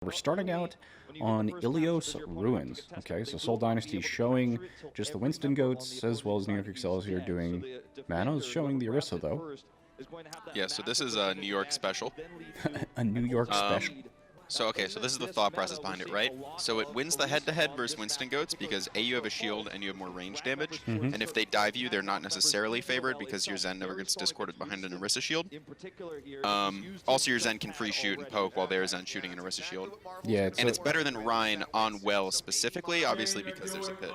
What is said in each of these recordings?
We're starting out on Ilios Ruins. Okay, so Seoul Dynasty showing just the Winston goats, as well as NYXL is here doing Manos, showing the Orisa, though. Yeah, so this is a New York special. A New York special. So this is the thought process behind it, right? So it wins the head-to-head versus Winston goats because A, you have a shield and you have more range damage, and if they dive you, they're not necessarily favored because your Zen never gets discorded behind an Orisa shield. Also, your Zen can free shoot and poke while they're Zen shooting an Orisa shield. Yeah, it's better than Rhine on well specifically, obviously because there's a pit.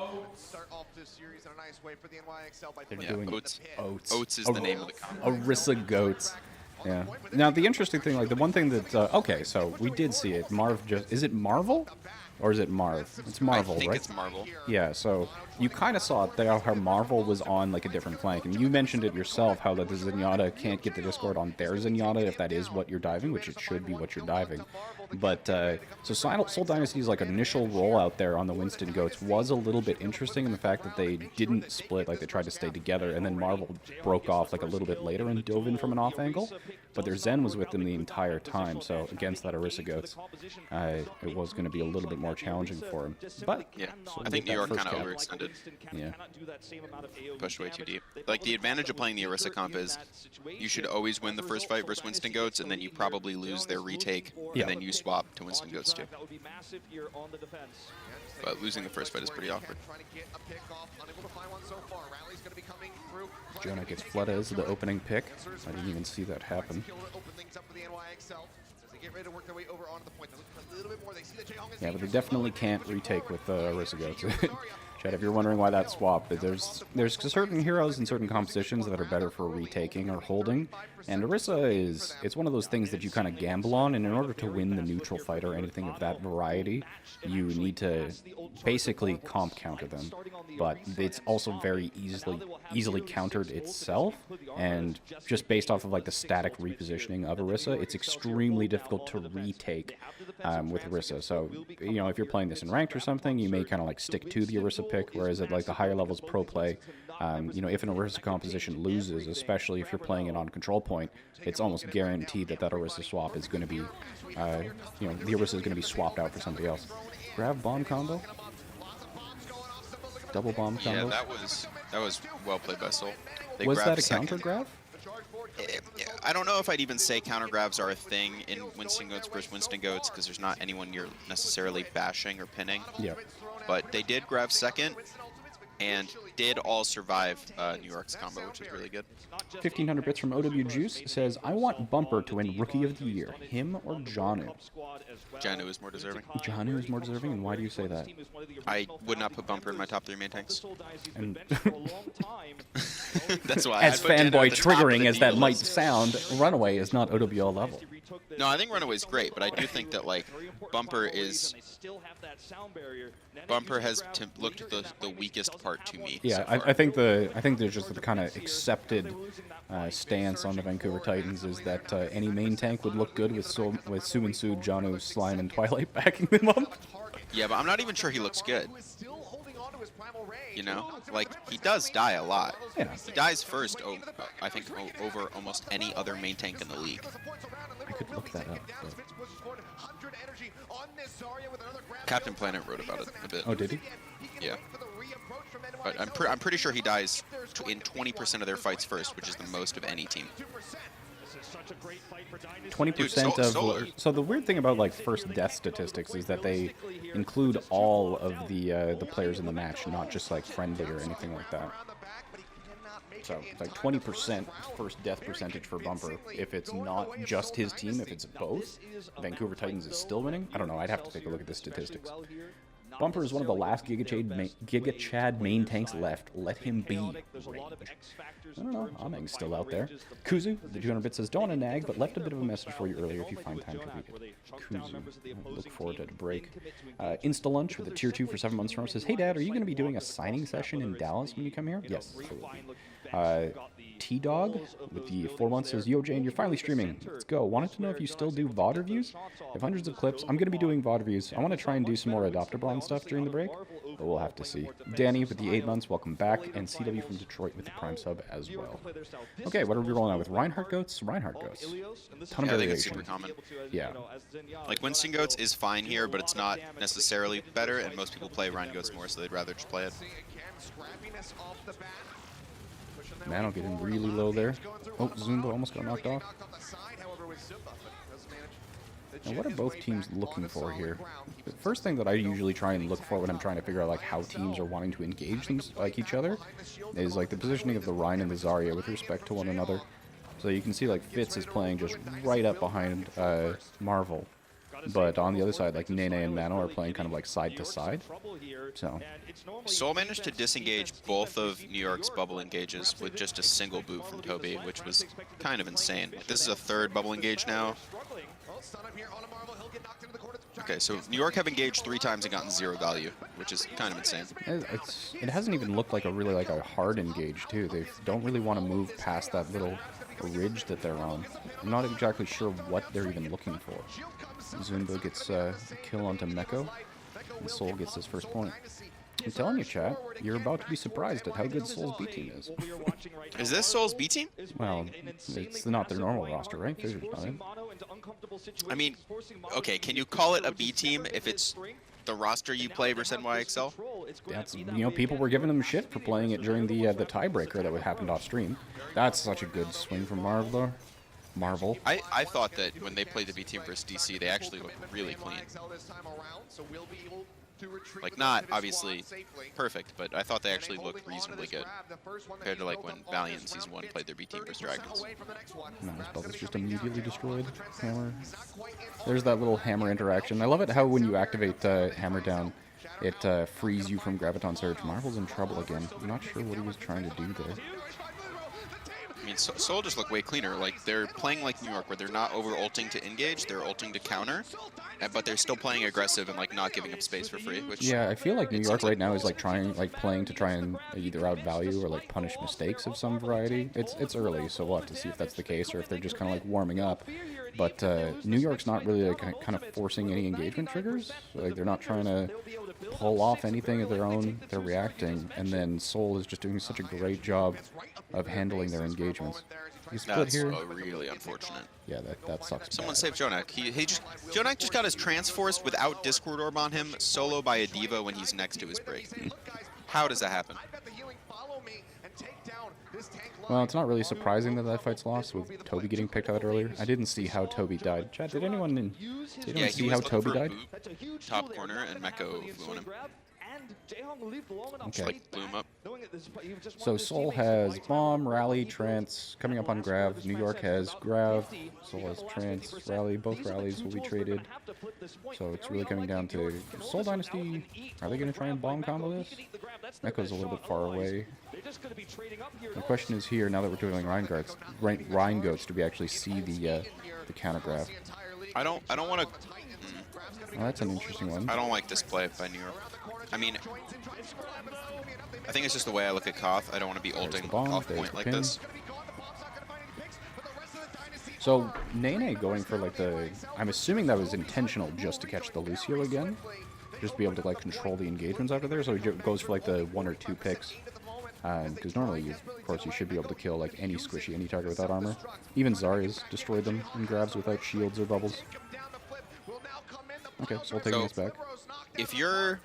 They're Yeah, doing Oats. Oats. Oats is the name of the combo. Orisa goats. Yeah. Now, the interesting thing, like, the one thing that, okay, so we did see it. Marv just, is it Marvel? Or is it Marv? It's Marvel, I think right? it's Marvel. Yeah, so you kind of saw it there, how Marvel was on, like, a different flank. And you mentioned it yourself, how that the Zenyatta can't get the Discord on their Zenyatta if that is what you're diving, which it should be what you're diving. But, so Seoul Dynasty's, like, initial rollout there on the Winston Goats was a little bit interesting in the fact that they didn't split, like, they tried to stay together, and then Marvel broke off, like, a little bit later and dove in from an off angle. But their Zen was with them the entire time, so against that Orisa Goats, it was going to be a little bit more challenging for him. But Yeah, so I think New York kind of cap. overextended. Yeah. Pushed way too deep. Like, the advantage of playing the Orisa comp is you should always win the first fight versus Winston Goats, and then you probably lose their retake, Yeah. and then you swap to Winston Goats too. But losing the first fight is pretty awkward. Jonah gets Fleta as the opening pick. I didn't even see that happen. Yeah, but they definitely can't retake with Orisa Goats. Chad, if you're wondering why that swap, there's certain heroes and certain compositions that are better for retaking or holding, and Orisa it's one of those things that you kind of gamble on, and in order to win the neutral fight or anything of that variety, you need to basically comp counter them, but it's also very easily countered itself, and just based off of like the static repositioning of Orisa, it's extremely difficult to retake with Orisa. So, you know, if you're playing this in ranked or something, you may kind of like stick to the Orisa pick, whereas at like the higher levels pro play, you know, if an Orisa composition loses, especially if you're playing it on control point, it's almost guaranteed that Orisa swap is going to be, you know, the Orisa is going to be swapped out for somebody else. Grab bomb combo. Double bomb combo. Yeah, that was well played by Seoul. They Was that grabbed a second. counter grab? I don't know if I'd even say counter grabs are a thing in Winston Goats versus Winston Goats because there's not anyone you're necessarily bashing or pinning. Yeah. But they did grab second and did all survive New York's combo, which is really good. 1,500 bits from OW Juice says, I want Bumper to win Rookie of the Year. Him or Janu? Janu is more deserving. Janu is more deserving, and why do you say that? I would not put Bumper in my top 3 main tanks. And That's why. as I'd put Janu fanboy at the top of triggering the as that deal might list. sound, Runaway is not OWL level. No, I think Runaway's great, but I do think that like Bumper has looked the weakest part to me. Yeah, so far. I think there's just the kind of accepted stance on the Vancouver Titans is that any main tank would look good with Su and Su, Janu, Slime, and Twilight backing them up. Yeah, but I'm not even sure he looks good. You know, like he does die a lot. Yeah. He dies first. I think over almost any other main tank in the league. I could look that up. But... Captain Planet wrote about it a bit. Oh, did he? Yeah. But I'm pretty sure he dies in 20% of their fights first, which is the most of any team. 20% of Solar. so the weird thing about like first death statistics is that they include all of the players in the match, not just like friendly or anything like that. So it's like 20% first death percentage for Bumper. If it's not just his team, if it's both, Vancouver Titans is still winning. I don't know. I'd have to take a look at the statistics. Bumper is one of the last Giga Chad main tanks left. Let him be. I don't know. Ameng's still out there. Kuzu, the 200 bit says, don't want to nag, but left a bit of a message for you earlier if you find time to read it. Kuzu, I look forward to a break. Insta Lunch with a tier 2 for 7 months from us says, hey Dad, are you going to be doing a signing session in Dallas when you come here? Yes, absolutely. T-Dog with the 4 months says, "Yo, Jayne, you're finally streaming. Let's go. Wanted to know if you still do VOD reviews? I have hundreds of clips. I'm going to be doing VOD reviews. I want to try and do some more Adopter stuff during the break, but we'll have to see." Danny with the 8 months, welcome back. And CW from Detroit with the Prime sub as well. Okay, what are we rolling out with? Reinhardt Goats? Reinhardt Goats. Ton of I think it's variation. super common. Yeah. Like, Winston Goats is fine here, but it's not necessarily better, and most people play Rhine Goats more, so they'd rather just play it. Mano getting really low there. Oh, Zumba almost got knocked off. Now, what are both teams looking for here? The first thing that I usually try and look for when I'm trying to figure out like how teams are wanting to engage them, like each other is like the positioning of the Rhine and the Zarya with respect to one another. So you can see like Fitz is playing just right up behind Marvel. But on the other side, like Nene and Mano are playing kind of like side to side. So Seoul managed to disengage both of New York's bubble engages with just a single boot from Toby, which was kind of insane. This is a third bubble engage now. Okay, so New York have engaged 3 times and gotten 0 value, which is kind of insane. it hasn't even looked like a hard engage too. They don't really want to move past that little ridge that they're on. I'm not exactly sure what they're even looking for. Zumba gets a kill onto Meko, and Seoul gets his first point. I'm telling you, chat, you're about to be surprised at how good Seoul's B team is. Is this Seoul's B team? Well, it's not their normal roster, right? I mean, okay, can you call it a B team if it's the roster you play versus NYXL? That's, people were giving them shit for playing it during the tiebreaker that happened off stream. That's such a good swing from Marvel. I thought that when they played the B team versus DC, they actually looked really clean. Like, not obviously perfect, but I thought they actually looked reasonably good compared to like when Valiant in Season 1 played their B team versus Dragons. No, this bubble's just immediately destroyed. Hammer. There's that little hammer interaction. I love it how when you activate Hammer Down, it frees you from Graviton Surge. Marvel's in trouble again. I'm not sure what he was trying to do there. I mean, Seoul just look way cleaner. Like, they're playing like New York, where they're not over-ulting to engage, they're ulting to counter, but they're still playing aggressive and, like, not giving up space for free, which... Yeah, I feel like New York right now is, like, playing to try and either outvalue or, like, punish mistakes of some variety. It's early, so we'll have to see if that's the case, or if they're just kind of, like, warming up. But New York's not really, like, kind of forcing any engagement triggers. Like, they're not trying to pull off anything of their own. They're reacting, and then Seoul is just doing such a great job of handling their engagements. That's really unfortunate. Yeah, that sucks. Someone save Jonak. Jonak just got his Transforced without Discord Orb on him, solo by a diva when he's next to his break. How does that happen? Well, it's not really surprising that that fight's lost with Toby getting picked out earlier. I didn't see how Toby died. Chat, did anyone see how Toby died? Top corner, and Meko flew on him. Okay. Like, blew him up. So Seoul has Bomb, Rally, Trance, coming up on Grav. New York has Grav, Seoul has Trance, Rally. Both rallies will be traded. So it's really coming down to Seoul Dynasty. Are they going to try and bomb combo this? Meko's a little bit far away. The question is here, now that we're doing Rhine Goats, do we actually see the counter grab? I don't want to... Well, that's an interesting one. I don't like this play by New York. I mean, I think it's just the way I look at Koth. I don't want to be ulting off point like this. So Nene going for like I'm assuming that was intentional just to catch the Lucio again. Just to be able to like control the engagements after there. So he goes for like the 1 or 2 picks. Because normally, of course, you should be able to kill like any squishy, any target without armor. Even Zarya's destroyed them in grabs without shields or bubbles. Okay, so we'll take this back. If you're...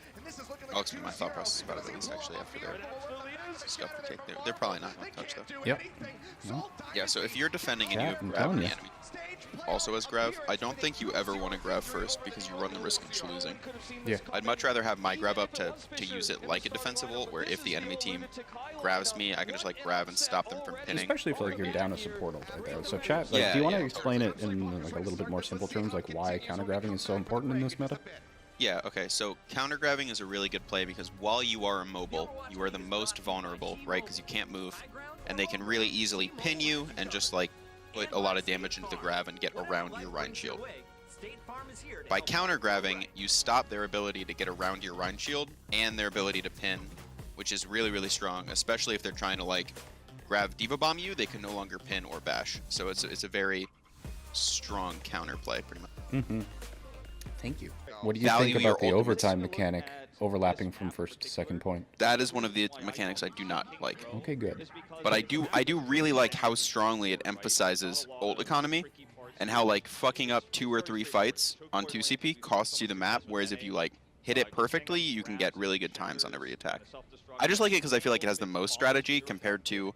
Oh, excuse me, my thought process about it at least actually after their scuff the take. They're probably not going to touch though. Yep. No. Yeah, so if you're defending and you have grab the enemy also as grab, I don't think you ever want to grab first because you run the risk of losing. Yeah. I'd much rather have my grab up to use it like a defensive ult, where if the enemy team grabs me, I can just like grab and stop them from pinning. Especially if like you're down a support ult right there. So chat, like, do you want to explain it in like a little bit more simple terms, like why counter grabbing is so important in this meta? Yeah, okay, so counter grabbing is a really good play because while you are immobile, you are the most vulnerable, right? Because you can't move, and they can really easily pin you and just like put a lot of damage into the grab and get around your Rhine shield. By counter grabbing, you stop their ability to get around your Rhine shield and their ability to pin, which is really, really strong, especially if they're trying to like Grav Diva Bomb you, they can no longer pin or bash. So it's a very strong counterplay, pretty much. Thank you. What do you Value think your about the ultimates. overtime mechanic overlapping from first to second point? That is one of the mechanics I do not like. Okay, good. But I do really like how strongly it emphasizes ult economy and how like fucking up 2 or 3 fights on 2CP costs you the map, whereas if you like hit it perfectly, you can get really good times on every attack. I just like it because I feel like it has the most strategy compared to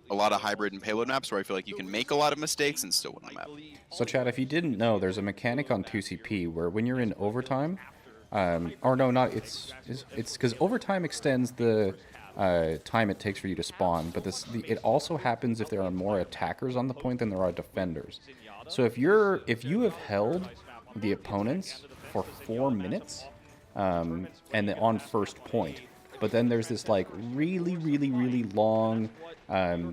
a lot of hybrid and payload maps where I feel like you can make a lot of mistakes and still win the map. So, Chad, if you didn't know, there's a mechanic on 2CP where when you're in overtime, or no, not it's because overtime extends the time it takes for you to spawn, but it also happens if there are more attackers on the point than there are defenders. So if you have held the opponents for 4 minutes, and on first point, but then there's this like really long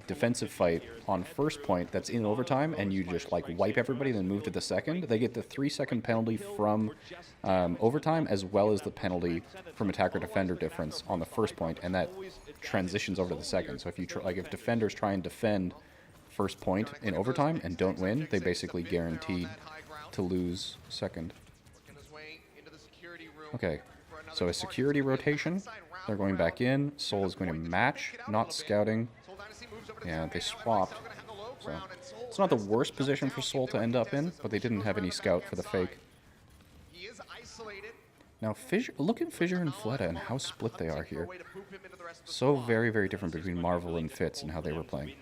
defensive fight on first point that's in overtime, and you just like wipe everybody and then move to the second, they get the 3-second penalty from overtime as well as the penalty from attacker defender difference on the first point, and that transitions over to the second. So if you if defenders try and defend first point in overtime and don't win, they basically guarantee to lose second. Okay, so a security rotation. They're going back in. Seoul is going to match, not scouting. Yeah, they swapped. So it's not the worst position for Seoul to end up in, but they didn't have any scout for the fake. Now, look at Fissure and Fleta and how split they are here. So very different between Marvel and Fitz and how they were playing.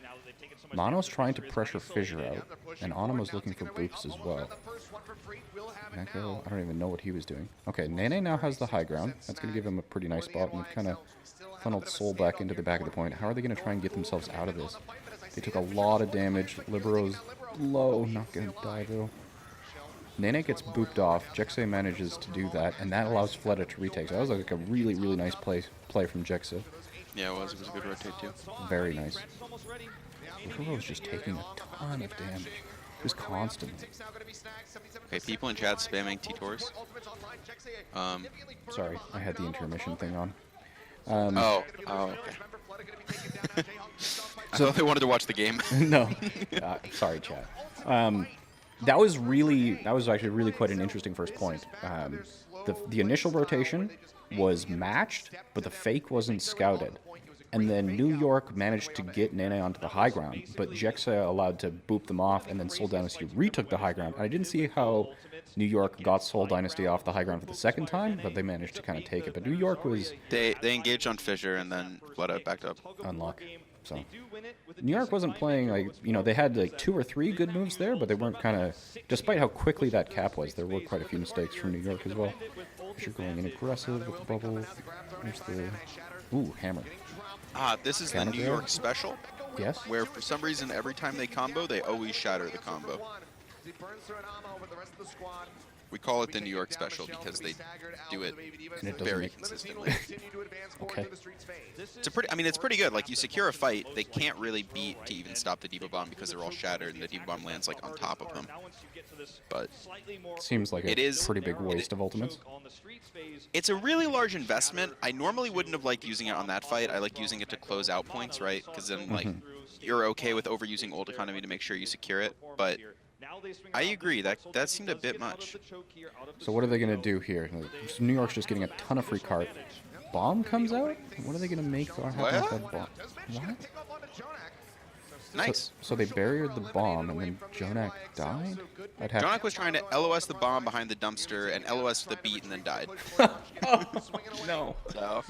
Nano's trying to pressure Fissure out, and Anamo's looking for boops as well. Neko, I don't even know what he was doing. Okay, Nene now has the high ground. That's going to give him a pretty nice spot, and they've kind of funneled Seoul back into the back of the point. How are they going to try and get themselves out of this? They took a lot of damage. Libero's low, not going to die though. Nene gets booped off. Jexay manages to do that, and that allows Fleta to retake. So that was like a really nice play from Jexay. Yeah, it was a good rotate too. Very nice. Libero was just taking a ton of damage. Just constantly. Okay, people in chat spamming T-Tors. Sorry, I had the intermission thing on. Okay. I thought they wanted to watch the game. No. Sorry, chat. That was actually really quite an interesting first point. The initial rotation was matched, but the fake wasn't scouted. And then New York managed to get Nene onto the high ground, but Jexa allowed to boop them off, and then Seoul Dynasty retook the high ground. And I didn't see how New York got Seoul Dynasty off the high ground for the second time, but they managed to kind of take it. But New York was... They engaged on Fissure and then Fleta backed up. Unlock. So New York wasn't playing like, they had like 2 or 3 good moves there, but they weren't kind of, despite how quickly that cap was, there were quite a few mistakes from New York as well. You're going in aggressive with the bubble. There's the, ooh, hammer. This is the New York special. Yes. Where for some reason every time they combo, they always shatter the combo. We call it the New York special because they do it very consistently. Okay. It's pretty good. Like, you secure a fight, they can't really beat to even stop the Diva Bomb because they're all shattered and the Diva Bomb lands like on top of them. But seems like a pretty big waste of ultimates. It's a really large investment. I normally wouldn't have liked using it on that fight. I like using it to close out points, right? Because then like you're okay with overusing ult economy to make sure you secure it. But I agree, that seemed a bit much. So what are they going to do here? New York's just getting a ton of free cart. Bomb comes out? What are they going to make or happen with that bomb? What? Nice. So they buried the bomb and then Jonak died? Jonak was trying to LOS the bomb behind the dumpster and LOS the beat and then died. No. So,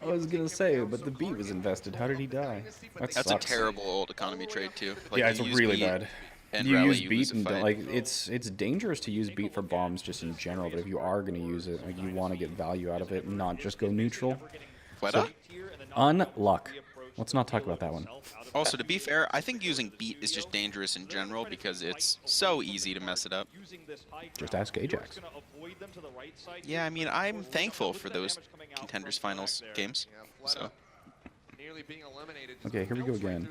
I was going to say, but the beat was invested. How did he die? That's a terrible ult economy trade too. Like, yeah, it's really bad. And you rally, use beat and it's dangerous to use beat for bombs just in general, but if you are going to use it, like, you want to get value out of it and not just go neutral. So, unluck. Let's not talk about that one. Also, to be fair, I think using beat is just dangerous in general because it's so easy to mess it up. Just ask Ajax. Yeah, I mean, I'm thankful for those Contenders Finals games. So. Okay, here we go again.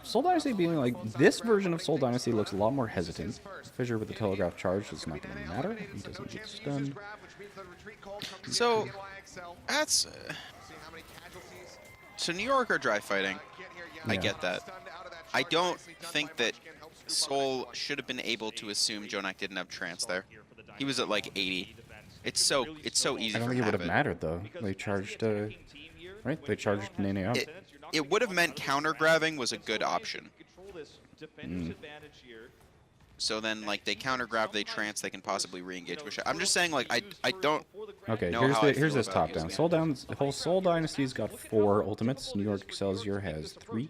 Seoul Dynasty being like, this version of Seoul Dynasty looks a lot more hesitant. Fissure with the telegraph charge is not going to matter. He doesn't get stunned. So, that's... So New York are dry fighting. I Yeah. get that. I don't think that Seoul should have been able to assume Jonak didn't have trance there. He was at like 80. It's so easy I don't for think him it would to have have it. mattered though. They charged, right? They charged Nene up. It would have meant counter grabbing was a good option. So then, like, they counter grab, they trance, they can possibly re-engage. Which I'm just saying, like, I don't. Okay, know how I here's feel this about top down. using it. The whole Seoul Dynasty's got 4 ultimates. New York Excelsior has 3.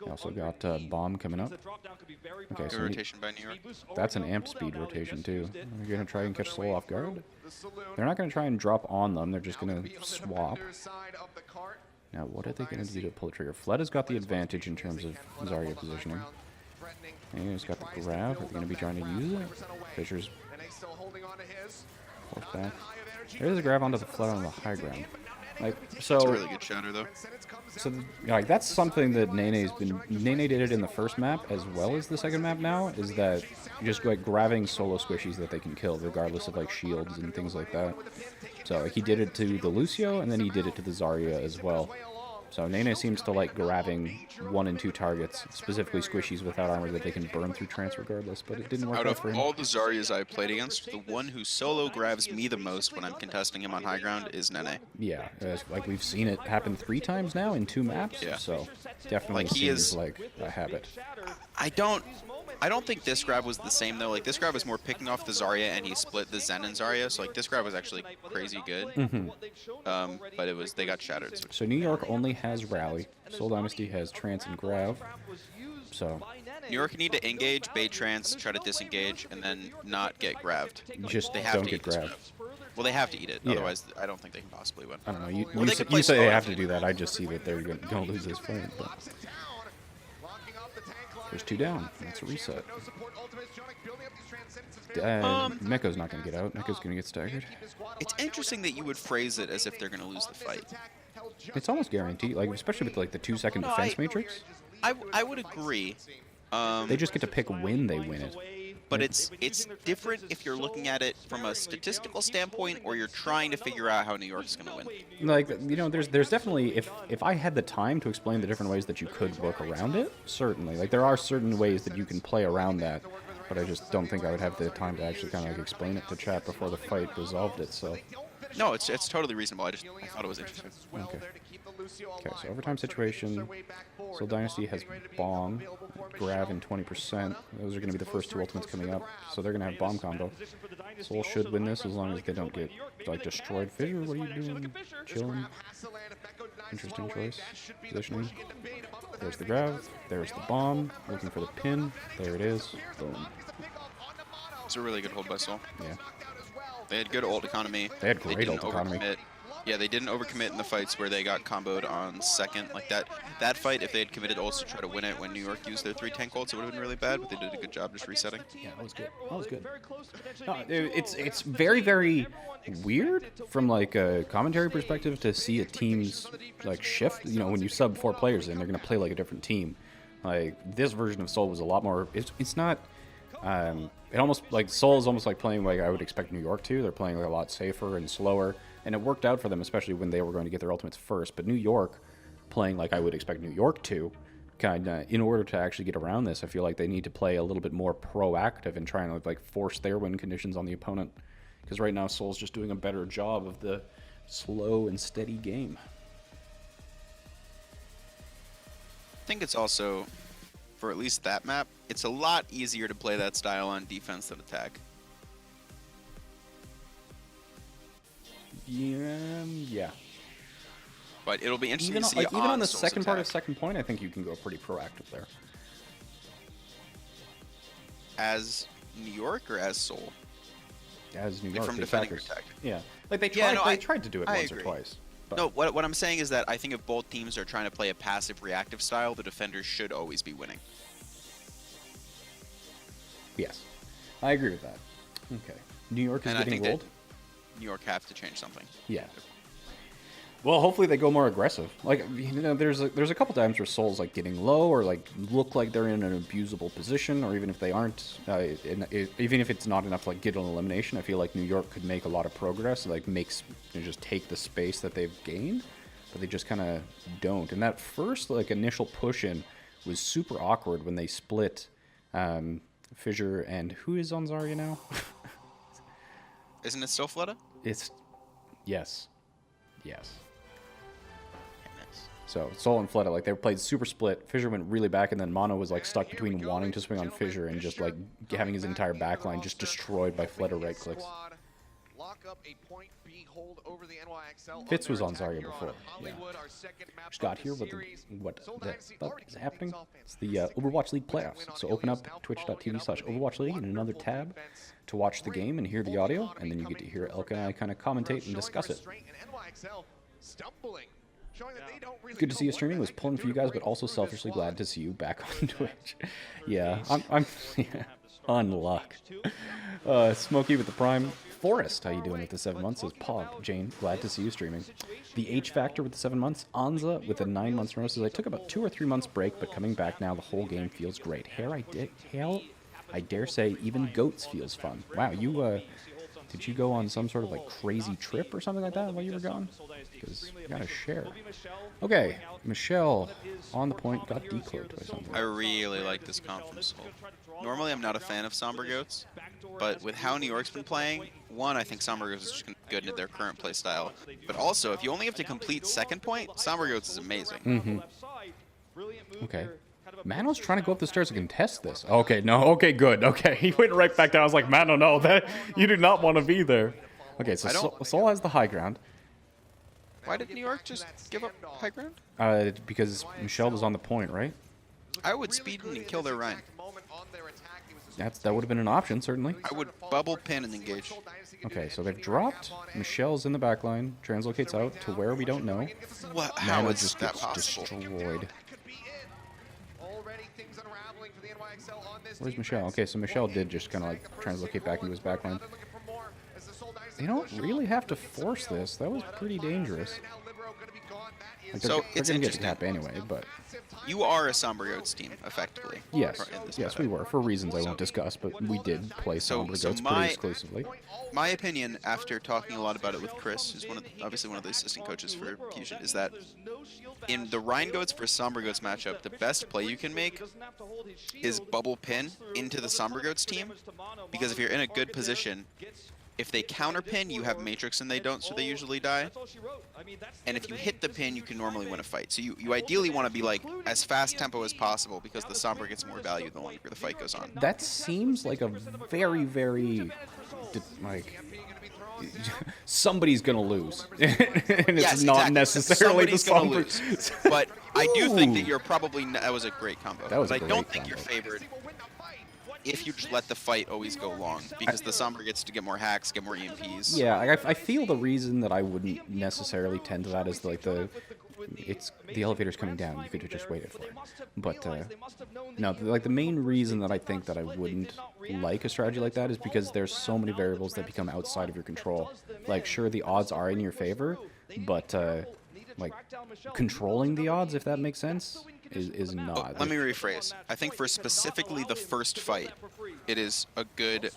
They also got Bomb coming up. Okay, Good so rotation by New York. that's an amp speed rotation too. They're gonna try and catch Seoul off guard. They're not gonna try and drop on them. They're just gonna swap. Now, what are they gonna do to pull the trigger? Fled has got the advantage in terms of Zarya positioning. And he's got the grab. Are they gonna be trying to use it? Fisher's forced back. There's a grab onto the Fled on the high ground. Like, so. It's a really good shatter, though. So, like, that's something that Nene did it in the first map as well as the second map now, is that just, like, grabbing solo squishies that they can kill, regardless of, like, shields and things like that. So, like, he did it to the Lucio, and then he did it to the Zarya as well. So, Nene seems to like grabbing 1 and 2 targets, specifically squishies without armor that they can burn through trance regardless, but it didn't work Out out of for him. all the Zaryas I've played against, the one who solo grabs me the most when I'm contesting him on high ground is Nene. Yeah, like, we've seen it happen 3 times now in 2 maps, Yeah. so definitely Like, he seems is- like a habit. I don't think this grab was the same though. Like this grab was more picking off the Zarya and he split the Zen and Zarya. So like this grab was actually crazy good. But they got shattered. So New York only has Rally. Seoul Dynasty has Trance and Grav. So New York need to engage, bait trance, try to disengage, and then not get grabbed. just They have don't to get eat this grabbed. grab. Well, they have to eat it. Yeah. Otherwise, I don't think they can possibly win. I don't know. You, Or you, they say, could play you say they slower have if to they do that. I just see that they're going to lose this fight. But there's 2 down. That's a reset. Meko's not going to get out. Meko's going to get staggered. It's interesting that you would phrase it as if they're going to lose the fight. It's almost guaranteed, like especially with like the 2-second defense matrix. I would agree. They just get to pick when they win it. But it's different if you're looking at it from a statistical standpoint or you're trying to figure out how New York's going to win. Like, you know, there's definitely, if I had the time to explain the different ways that you could work around it, certainly. Like, there are certain ways that you can play around that, but I just don't think I would have the time to actually kind of like explain it to chat before the fight resolved it, so. No, it's totally reasonable. I thought it was interesting. Okay. Okay, so overtime situation. Seoul Dynasty has Bomb, Grav, and 20%. Those are going to be the first 2 ultimates coming up, so they're going to have Bomb combo. Seoul should win this as long as they don't get, like, destroyed. Fissure, what are you doing? Chilling? Interesting choice. Positioning. There's the Grav. There's the Bomb. Looking for the pin. There it is. Boom. It's a really good hold by Seoul. Yeah. They had good ult economy. They had great didn't ult economy. overcommit. Yeah, they didn't overcommit in the fights where they got comboed on second. Like that fight, if they had committed ults to try to win it when New York used their 3 tank ults, it would have been really bad, but they did a good job just resetting. Yeah, that was good. That was good. No, it's very, very weird from like a commentary perspective to see a team's like shift. You know, when you sub 4 players in, they're gonna play like a different team. Like this version of Seoul was a lot more. It's not. It almost like Seoul is almost like playing like I would expect New York to. They're playing like a lot safer and slower, and it worked out for them, especially when they were going to get their ultimates first. But New York playing like I would expect New York to, kind of in order to actually get around this, I feel like they need to play a little bit more proactive and trying to like force their win conditions on the opponent. Because right now Seoul's just doing a better job of the slow and steady game. I think it's also, for at least that map, it's a lot easier to play that style on defense than attack. Yeah. But it'll be interesting Even to on, see like, even on the Seoul's second part of attack. Second Point, I think you can go pretty proactive there. As New York or as Seoul? As New Like York, from the defending or attackers. attack? Yeah, like they tried. Yeah, no, they I- tried to do it I once or agree. twice. But No, what I'm saying is that I think if both teams are trying to play a passive reactive style, the defenders should always be winning. yes, I agree with that. Okay, New York is And I getting think rolled. that New York have to change something. Yeah. Well, hopefully they go more aggressive. Like, you know, there's a couple times where Soul's like getting low or like look like they're in an abusable position, or even if they aren't, even if it's not enough to like get an elimination, I feel like New York could make a lot of progress, like just take the space that they've gained. but they just kind of don't. And that first like initial push in was super awkward when they split Fissure and who is on Zarya now? Isn't it still Fleta? It's yes. Nice. So Seoul and Fleta, like they played super split. Fissure went really back, and then Mono was like stuck between wanting to swing on Fissure and just like having his entire backline just destroyed by Fleta right clicks. Fitz was on Zarya before. Yeah. Just got here with what is happening. It's the Overwatch League playoffs. So open up twitch.tv/Overwatch League and another tab to watch the game and hear the audio, and then you get to hear Elka and I kind of commentate and discuss it. Good to see you streaming. Was pulling for you guys, but also selfishly glad to see you back on Twitch. Yeah, I'm yeah, unluck. Smokey with the Prime. Forrest, how you doing with the 7 months? Says Pog. Jayne, glad to see you streaming. The H Factor with the 7 months. Anza with the 9 months in a row says I took about 2 or 3 months break, but coming back now, the whole game feels great. Hell, I dare say even Goats feels fun. Wow, you did you go on some sort of like crazy trip or something like that while you were gone? Because you gotta share. Okay, Michelle on the point got decloaked by something. I really like this comp from Seoul. Normally I'm not a fan of Somber Goats, but with how New York's been playing, one, I think Somber Goats is just good in their current play style. But also, if you only have to complete second point, Somber Goats is amazing. Okay. Mano's trying to go up the stairs and contest this. Okay, no. Okay, good. Okay, he went right back down. I was like, Mano, no, that you do not want to be there. Okay, so Seoul has the high ground. Why did New York just give up high ground? Because Michelle was on the point, right? I would speed in and kill their Rhine. That would have been an option, certainly. I would bubble pin and engage. Okay, so they've dropped. Michelle's in the backline. Translocates out to where we don't know. What? How is just that gets possible? destroyed. Where's Michelle? Okay, so Michelle did just kind of like translocate back into his backline. They don't really have to force this. That was pretty dangerous. Like they're going to get the cap anyway, but... You are a Somber Goats team, effectively. Yes, yes, we were, for reasons I won't discuss, but we did play Somber Goats pretty exclusively. My opinion, after talking a lot about it with Chris, who's obviously one of the assistant coaches for Fusion, is that in the Rhine Goats versus Somber Goats matchup, the best play you can make is bubble pin into the Somber Goats team, because if you're in a good position, if they counter pin, you have Matrix and they don't, so they usually die. And if you hit the pin, you can normally win a fight. So you ideally want to be like as fast tempo as possible because the Sombra gets more value the longer the fight goes on. That seems like a very, very, like, somebody's gonna lose, and it's yes, not exactly. necessarily the Sombra. But I do think that you're probably that was a great combo. That was but a I great don't think combo. you're favored if you just let the fight always go long, because the Sombra gets to get more hacks, get more EMPs. Yeah, I feel the reason that I wouldn't necessarily tend to that is like the elevator's coming down. You could have just waited for it. But no, like the main reason that I think that I wouldn't like a strategy like that is because there's so many variables that become outside of your control. Like, sure, the odds are in your favor, but like controlling the odds, if that makes sense, is not. Let me rephrase. I think for specifically the first fight, it is a good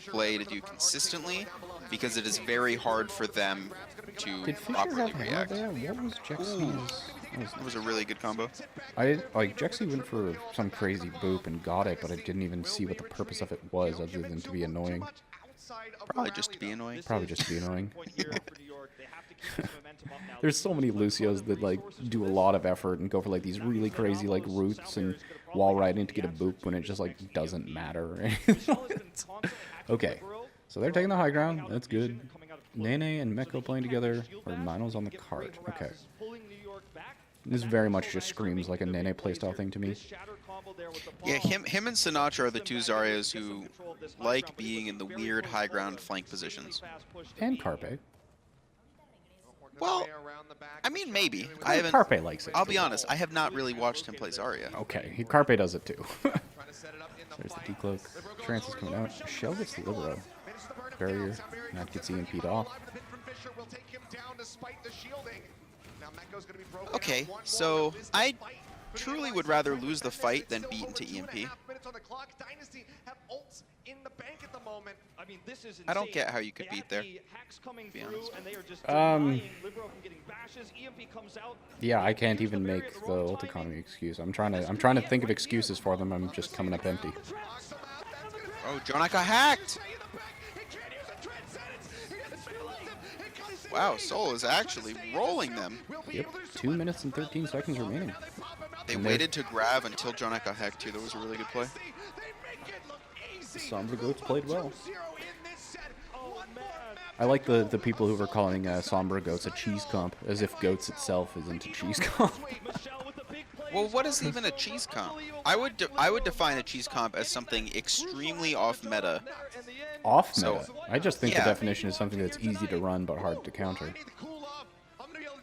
play to do consistently because it is very hard for them to properly react. There? What was Jexy's? It was a really good combo. Jexy went for some crazy boop and got it, but I didn't even see what the purpose of it was other than to be annoying. Probably just to be annoying. Probably just to be annoying. There's so many Lucios that like do a lot of effort and go for like these really crazy like routes and wall riding to get a boop when it just like doesn't matter. Okay, so they're taking the high ground. That's good. Nene and Meko playing together, or Mano's on the cart. Okay. This very much just screams like a Nene playstyle thing to me. Yeah, him and Sinatra are the two Zaryas who like being in the weird high ground flank positions. And Carpe. Well, I mean, maybe. Carpe likes it. I'll be honest, I have not really watched him play Zarya. Okay, Carpe does it too. There's the decloak. Trance is coming out. Shell gets the Libero. Barrier. Not gets EMP'd off. Okay, so I truly would rather lose the fight than beat into EMP. I don't get how you could beat there, to be honest. Yeah, I can't even make the ult economy excuse. I'm trying to think of excuses for them. I'm just coming up empty. Oh, Jonah got hacked! Wow, Seoul is actually rolling them. Yep, 2 minutes and 13 seconds remaining. They waited to grab until Jonah got hacked too. That was a really good play. The Sombra Goats played well. I like the people who were calling Sombra Goats a cheese comp, as if Goats itself isn't a cheese comp. Well, what is even a cheese comp? I would define a cheese comp as something extremely off meta. Off meta? So, I just think yeah. the definition is something that's easy to run but hard to counter.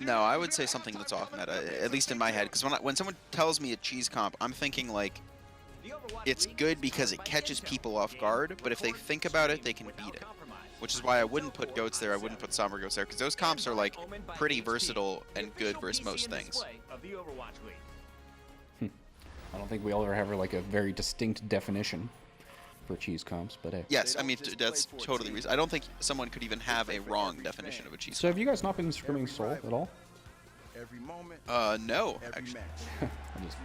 No, I would say something that's off meta, at least in my head. Because when someone tells me a cheese comp, I'm thinking like it's good because it catches people off guard, but if they think about it, they can beat it. Which is why I wouldn't put Goats there, I wouldn't put Sombra Goats there, because those comps are like pretty versatile and good versus most things. I don't think we all ever have like a very distinct definition for cheese comps, but hey. Yes, I mean, that's totally reasonable. I don't think someone could even have a wrong definition of a cheese So have you guys not been scrimming Seoul at all? comp. No, actually. I just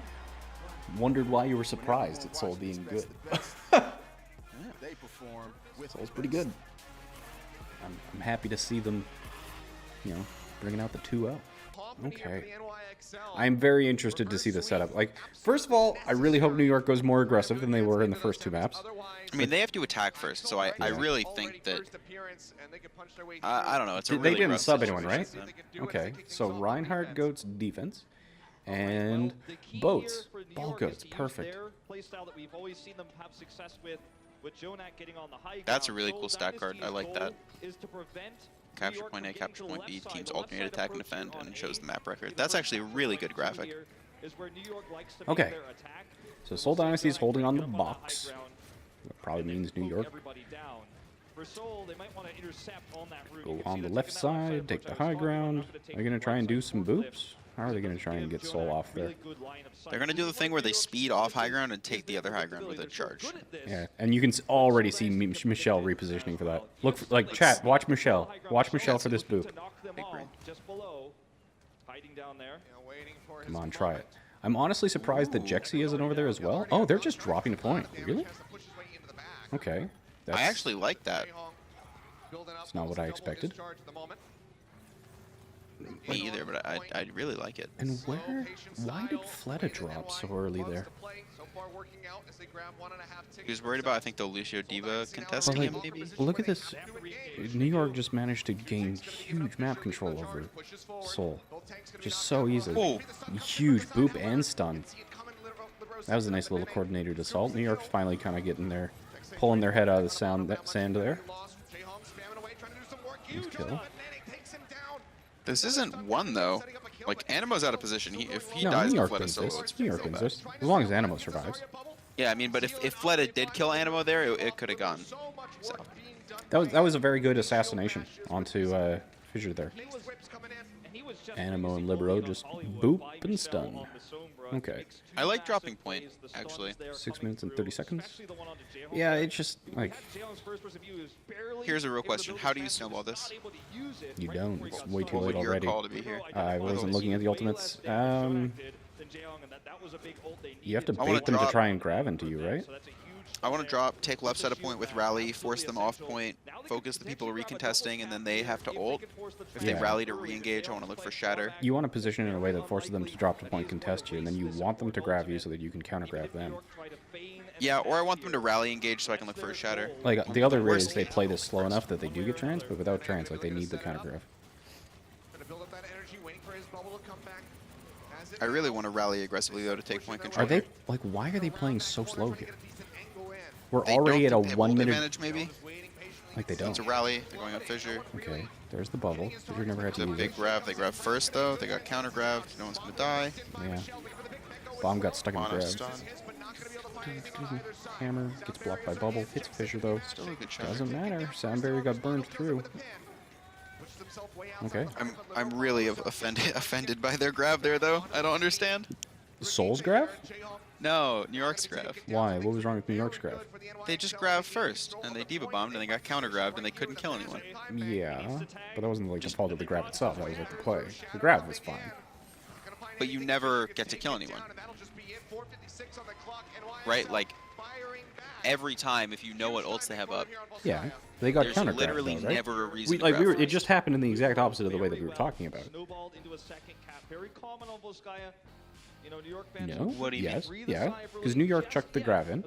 wondered why you were surprised at Seoul being good. Seoul's pretty good. I'm happy to see them, you know, bringing out the 2-0. Okay. I'm very interested to see the setup. Like, first of all, I really hope New York goes more aggressive than they were in the first 2 maps. I mean, they have to attack first, so I really think that... I don't know, it's a really They didn't rough sub anyone, situation right? for them. Okay, so Reinhardt Goats defense, and Boats, Ball Goats, perfect. That's a really cool stat card. I like that. Capture point A, capture point B, teams alternate attack and defend, and shows the map record. That's actually a really good graphic. Okay, so Seoul Dynasty is holding on the box. That probably means New York. Go on the left side, take the high ground. Are they going to try and do some boops? How are they going to try and get Seoul off there? They're going to do the thing where they speed off high ground and take the other high ground with a charge. Yeah, and you can already see Michelle repositioning for that. Look, like, chat, watch Michelle. Watch Michelle for this boop. Come on, try it. I'm honestly surprised that Jexy isn't over there as well. Oh, they're just dropping a point. Really? Okay. I actually like that. That's not what I expected. Me either, but I really like it. And why did Fleta drop so early there? He was worried about, I think, the Lucio Diva contesting him, maybe? Look at this. New York just managed to gain huge map control over Seoul. Just so easily. Oh. Huge boop and stun. That was a nice little coordinated assault. New York's finally kind of getting their, pulling their head out of the sand there. Nice kill. This isn't one, though. Like, Animo's out of position. If he No, dies New to York Fleta wins solo, this. it's New York real wins bad. this. As long as Animo survives. Yeah, I mean, but if Fleta did kill Animo there, it could have gone. So. That was a very good assassination onto Fissure there. Animo and Libero just boop and stun. Okay. I like dropping point, actually. 6 minutes and 30 seconds. Yeah, it's just like... Here's a real question. How do you snowball this? You don't. It's way too What late would your already. call to be here? I wasn't looking at the ultimates. You have to I wanna bait them to drop- try and grab into you, right? I want to drop, take left side of point with rally, force them off point, focus the people recontesting, and then they have to ult. If they Yeah. rally to re-engage, I want to look for shatter. You want to position in a way that forces them to drop to point contest you, and then you want them to grab you so that you can counter grab them. Yeah, or I want them to rally engage so I can look for a shatter. Like, the other way is they play this slow enough that they do get trans, but without trans, like, they need the counter grab. I really want to rally aggressively, though, to take point control. Are they, like, why are they playing so slow here? We're They already at a don't- they have 1 ult minute... advantage, maybe? Like, they don't. It's a rally. They're going up fissure. Okay, there's the bubble. Fissure never had It's a to use big it. grab. They grab first, though. They got counter grabbed. No one's going to die. Yeah. Bomb got stuck in Mono grab. stun. Hammer gets blocked by bubble. Hits Fissure, though. Still a good shot. Doesn't matter. Soundberry got burned through. Okay. I'm really offended by their grab there though. I don't understand. Seoul's grab? No, New York's grab. Why? What was wrong with New York's grab? They just grabbed first, and they diva bombed, and they got counter grabbed, and they couldn't kill anyone. Yeah, but that wasn't like the fault of the grab itself. That was like the play. The grab was fine. But you never get to kill anyone. Right? Like, every time, if you know what ults they have up, Yeah, they got there's counter grabbed, literally though, right? never a reason to Like grab it first. just happened in the exact opposite of the way that we were talking about. No? What do you yes. mean? Yeah. Because New York chucked the grab in.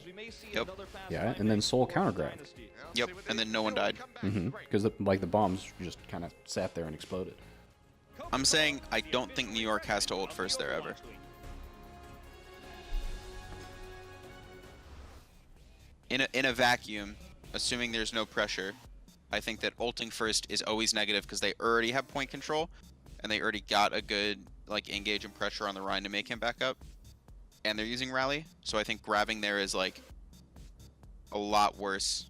Yep. Yeah, and then Seoul counter grabbed. Yep, and then no one died. Because the bombs just kind of sat there and exploded. I'm saying I don't think New York has to ult first there ever. In a vacuum, assuming there's no pressure, I think that ulting first is always negative because they already have point control, and they already got a good like engage and pressure on the Rhine to make him back up, and they're using rally. So I think grabbing there is like a lot worse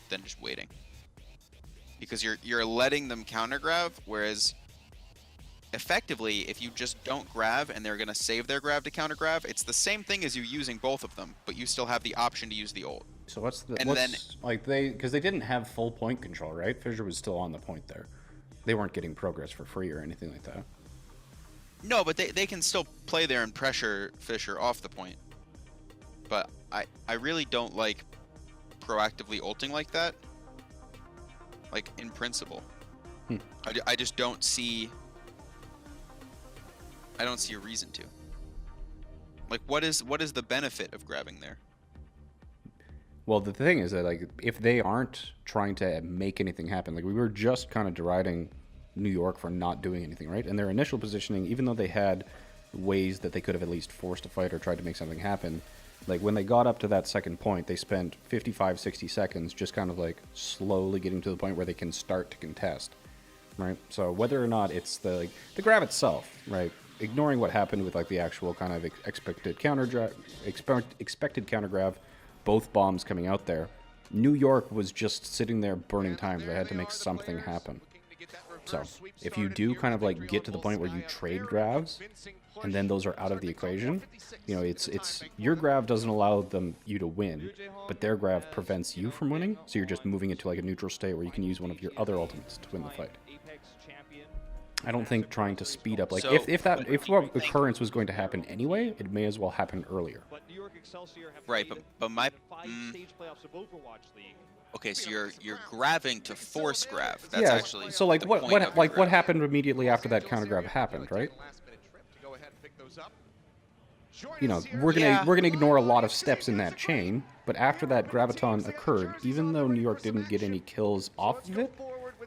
than just waiting, because you're letting them counter grab, whereas effectively if you just don't grab and they're gonna save their grab to counter grab, it's the same thing as you using both of them, but you still have the option to use the ult. So what's the And then- like because they didn't have full point control, right? Fissure was still on the point there. They weren't getting progress for free or anything like that. No, but they can still play there and pressure Fissure off the point. But I really don't like proactively ulting like that. Like, in principle. I just don't see... I don't see a reason to. Like, what is the benefit of grabbing there? Well, the thing is that, like, if they aren't trying to make anything happen, like, we were just kind of deriding New York for not doing anything, right? And their initial positioning, even though they had ways that they could have at least forced a fight or tried to make something happen, like, when they got up to that second point, they spent 55, 60 seconds just kind of, like, slowly getting to the point where they can start to contest, right? So whether or not it's the grab itself, right? Ignoring what happened with, like, the actual kind of expected counter grab, both bombs coming out there, New York was just sitting there burning time. They had to make something happen. So if you do kind of like get to the point where you trade grabs and then those are out of the equation, you know, it's your grab doesn't allow you to win, but their grab prevents you from winning. So you're just moving into like a neutral state where you can use one of your other ultimates to win the fight. I don't think trying to speed up, like, So, if what occurrence was going to happen anyway, it may as well happen earlier. Right, but my... Okay, so you're grabbing to force grab. That's Yeah, actually so like the what point of your what grab. happened immediately after that counter grab happened, right? You know, we're gonna ignore a lot of steps in that chain, but after that graviton occurred, even though New York didn't get any kills off of it,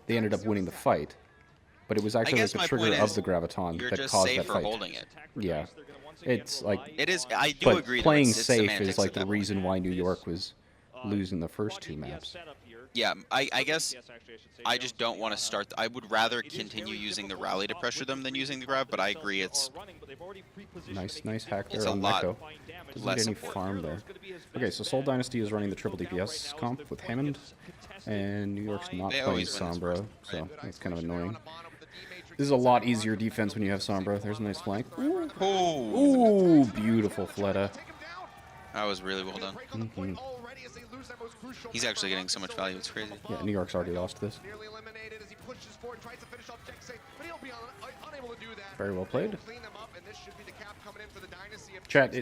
they ended up winning the fight. But it was actually like guess the my trigger point of is the graviton You're that just caused safe that for fight. holding it. Yeah, it's like, It is. I do but agree. playing though, it's safe semantics is like at the that point. reason why New York was losing the first two maps. Yeah, I guess I just don't want to start. I would rather continue using the rally to pressure them than using the grab, but I agree it's Nice hack there It's a on lot Neko. Doesn't less get any important. farm there. Okay, so Seoul Dynasty is running the triple DPS comp with Hammond, and New York's not They playing always win this Sombra, first, so it's kind of annoying. This is a lot easier defense when you have Sombra. There's a nice flank. Oh, Ooh, beautiful Fleta. that was really well done. Mhm. He's actually getting so much value. It's crazy. Yeah, New York's already lost this. Very well played. Chat,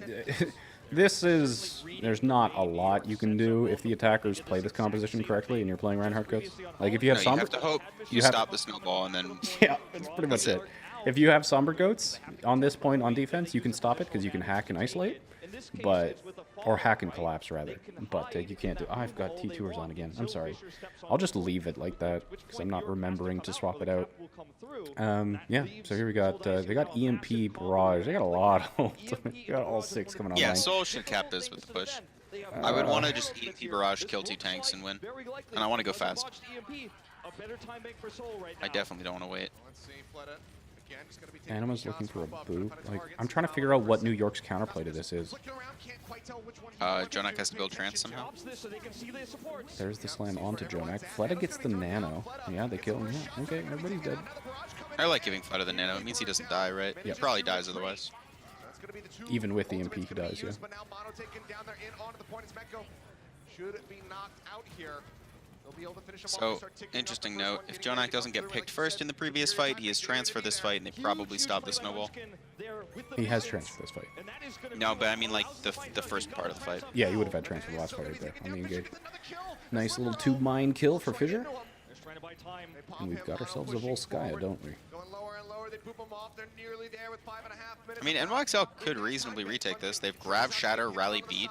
this is... There's not a lot you can do if the attackers play this composition correctly and you're playing Reinhardt Goats. Like, if you have No, you Sombra... have to hope you have- stop the snowball and then. Yeah, that's pretty much it. If you have Somber Goats on this point on defense, you can stop it because you can hack and isolate, but or hack and collapse rather. But you can't do. Oh, I've got T2ers on again. I'm sorry. I'll just leave it like that because I'm not remembering to swap it out. Yeah. So here we got they got EMP Barrage. They got a lot of ultimate. They got all 6 coming online. Yeah, Seoul should cap this with the push. I would want to just EMP barrage, kill 2 tanks, and win. And I want to go fast. I definitely don't want to wait. Anima's looking for a boop. Like, I'm trying to figure out what New York's counterplay to this is. Jonak has to build trance somehow. There's the slam onto Jonak. Fleta gets the nano. Yeah, they kill him. Yeah, okay, everybody's dead. I like giving Fleta the nano. It means he doesn't die, right? Yep. He probably dies otherwise. Even with the MP, he does, yeah. So, interesting note, if Jonak doesn't get picked first in the previous fight, he has trance for this fight, and they probably stop the snowball. He has trance for this fight. No, but I mean like the first part of the fight. Yeah, he would have had trance for the last fight right there on the engage. Nice little tube mine kill for Fissure. And we've got ourselves a Volskaya, don't we? I mean, NYXL could reasonably retake this. They've grabbed Shatter, Rally, Beat.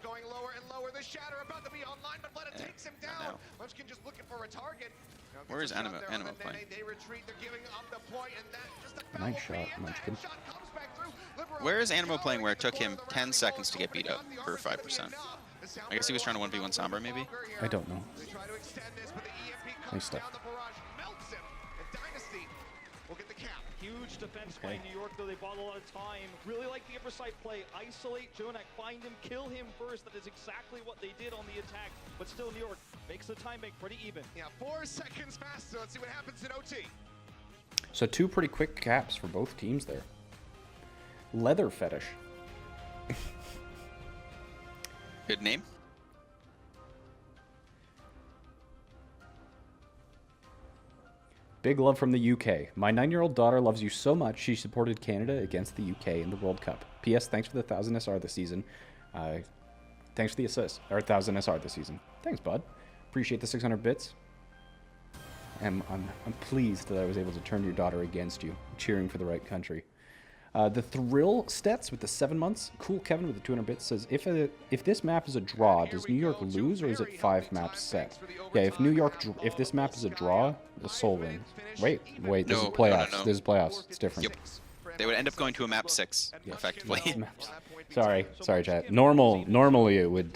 Going lower and lower. The Shatter about to be online, but Fleta takes him down. Munchkin just looking for a target. Where is Animo playing? They retreat. They're giving up the point, and that just a Nice shot, Munchkin. Where is Animo playing where it took him 10 seconds to get beat up for 5%? I guess he was trying to 1v1 Sombra, maybe? I don't know. Nice stuff. Huge defense play in New York, though they bought a lot of time. Really like the upper side play. Isolate Jonak, find him, kill him first. That is exactly what they did on the attack. But still, New York makes the time make pretty even. Yeah, 4 seconds faster. Let's see what happens in OT. So 2 pretty quick caps for both teams there. Leather Fetish. Good name. Big love from the UK. My 9-year-old daughter loves you so much she supported Canada against the UK in the World Cup. P.S. Thanks for the 1,000 SR this season. Thanks for the assist. Or 1,000 SR this season. Thanks, bud. Appreciate the 600 bits. I'm pleased that I was able to turn your daughter against you. Cheering for the right country. The Thrill Stets with the 7 months. Cool Kevin with the 200 bits says, if this map is a draw, does New York lose or is it 5 maps set? Yeah, if this map is a draw, the Seoul win. Wait, this is playoffs. No. This is playoffs. It's different. Yep. They would end up going to a map 6, effectively. Sorry, chat. Normally it would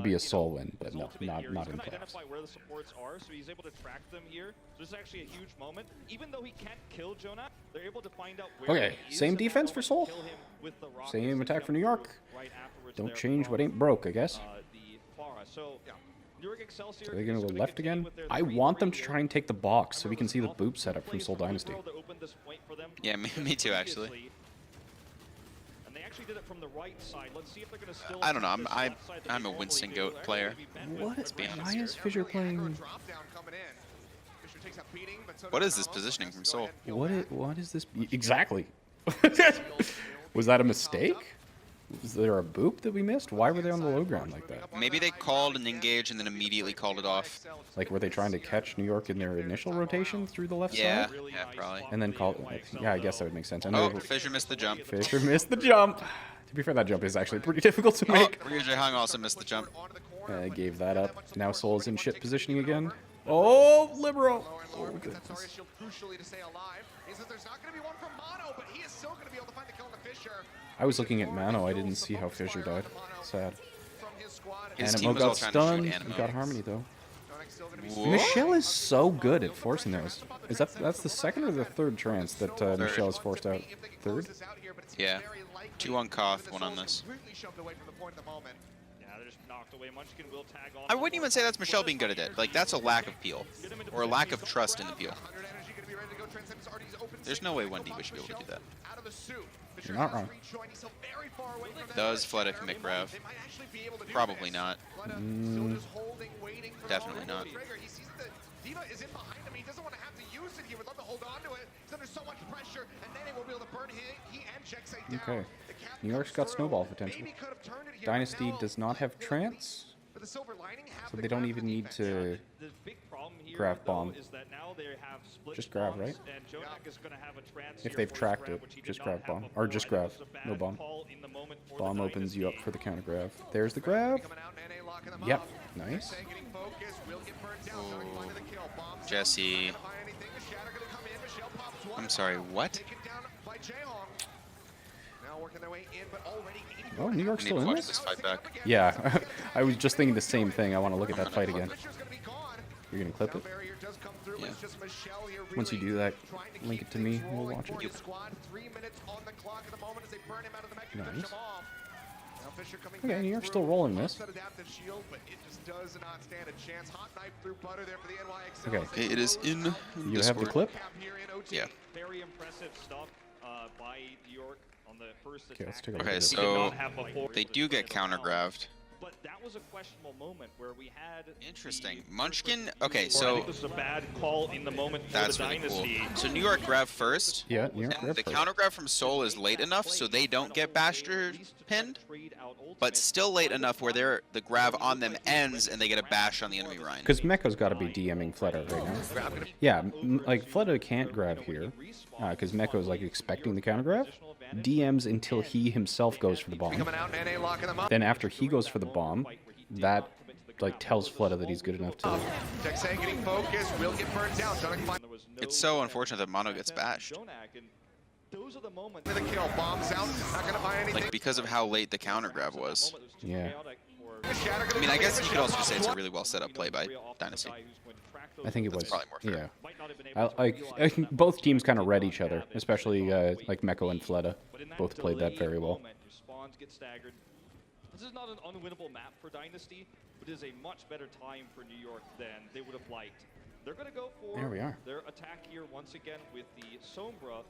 be a Seoul win, but no, not in playoffs. Where the supports are, so he's able to track them here. So this is actually a huge moment. Even though he can't kill Jonak, they're able to find out where Okay, he is, same and defense then for Seoul. kill him with the rockets. Same attack for New York. Right afterwards Don't there change from, what ain't broke, I guess. the Clara. So, New York Excelsior Are they going to is go left continue again? with their I 3-3 want them to here. try and take the box so we can see the boop setup from Seoul Dynasty. Yeah, me too, actually. And they actually did it from the right side. Let's see if they're going to still I don't know. this left side that I'm they a normally Winston do. Goat They're player. gonna be bandwidth. What? Let's be honest. Why is Fissure playing... What is this positioning from Seoul? What is this? Exactly. Was that a mistake? Was there a boop that we missed? Why were they on the low ground like that? Maybe they called an engage and then immediately called it off. Like, were they trying to catch New York in their initial rotation through the left Yeah, side? yeah, probably. And then call it... Yeah, I guess that would make sense. I Oh, know Fissure missed the jump. Fissure missed the jump. To be fair, that jump is actually pretty difficult to Oh, make. Ryujay Hung also missed the jump. I gave that up. Now Seoul's in shit positioning again. Oh, Libero! Oh, goodness. I was looking at Mano. I didn't see how Fissure died. Sad. His team Animo was all got trying to shoot stunned. Animo. We got Harmony though. Whoa. Michelle is so good at forcing those. That's the second or the third trance that Michelle has forced out? Third? Yeah. 2 on Koth, 1 on this. I wouldn't even say that's Michelle being good at it. Like, that's a lack of peel. Or a lack of trust in the peel. There's no way 1D should be able to do that. You're not wrong. Does Fleta commit grab? Probably not. Definitely not. Okay. New York's got snowball potential. Dynasty does not have trance, so they don't even need to grab bomb. Just grab, right? If they've tracked it, just grab bomb. Or just grab, no bomb. Bomb opens you up for the counter grab. There's the grab. Yep, nice. Oh, Jesse. I'm sorry, what? Oh, New York's I need still to in watch this? this fight back. Yeah, I was just thinking the same thing. I want to look at that fight again. You're gonna clip it? Yeah. Once you do that, link it to me and we'll watch it. Nice. Okay, New York's still rolling this. Okay. Okay, it is in You have the clip? Yeah. Very impressive stuff by New York on the first Okay, let's attack. take a look Okay, at this. so they do get counter-graved. But that was a questionable moment where we had Interesting. the Munchkin, perfect okay, view. so I think this is a bad call in the moment for that's the really cool. Dynasty. So New York grav first. Yeah, New York And grabbed the first. counter grab from Seoul is late enough so they don't get bashed or pinned, but still late enough where the grab on them ends and they get a bash on the enemy Ryan. Because Mecco's got to be DMing Fleta right now. Yeah, like Fleta can't grab here because Mecco's like expecting the counter grab. DMs until he himself goes for the bomb. Then after he goes for the bomb, that like tells Fleta that he's good enough to. It's so unfortunate that Mono gets bashed. Like because of how late the counter grab was. Yeah. I mean, I guess you could also say it's a really well set up play by Dynasty. I think it That's was. probably more fair. Yeah. I both teams kind of read each other, especially like Mecco and Fleta. Both played that very well. This is not an unwinnable map for Dynasty, but it is a much better time for New York than they would have liked. They're going to go for There we are. their attack here once again with the Sombra.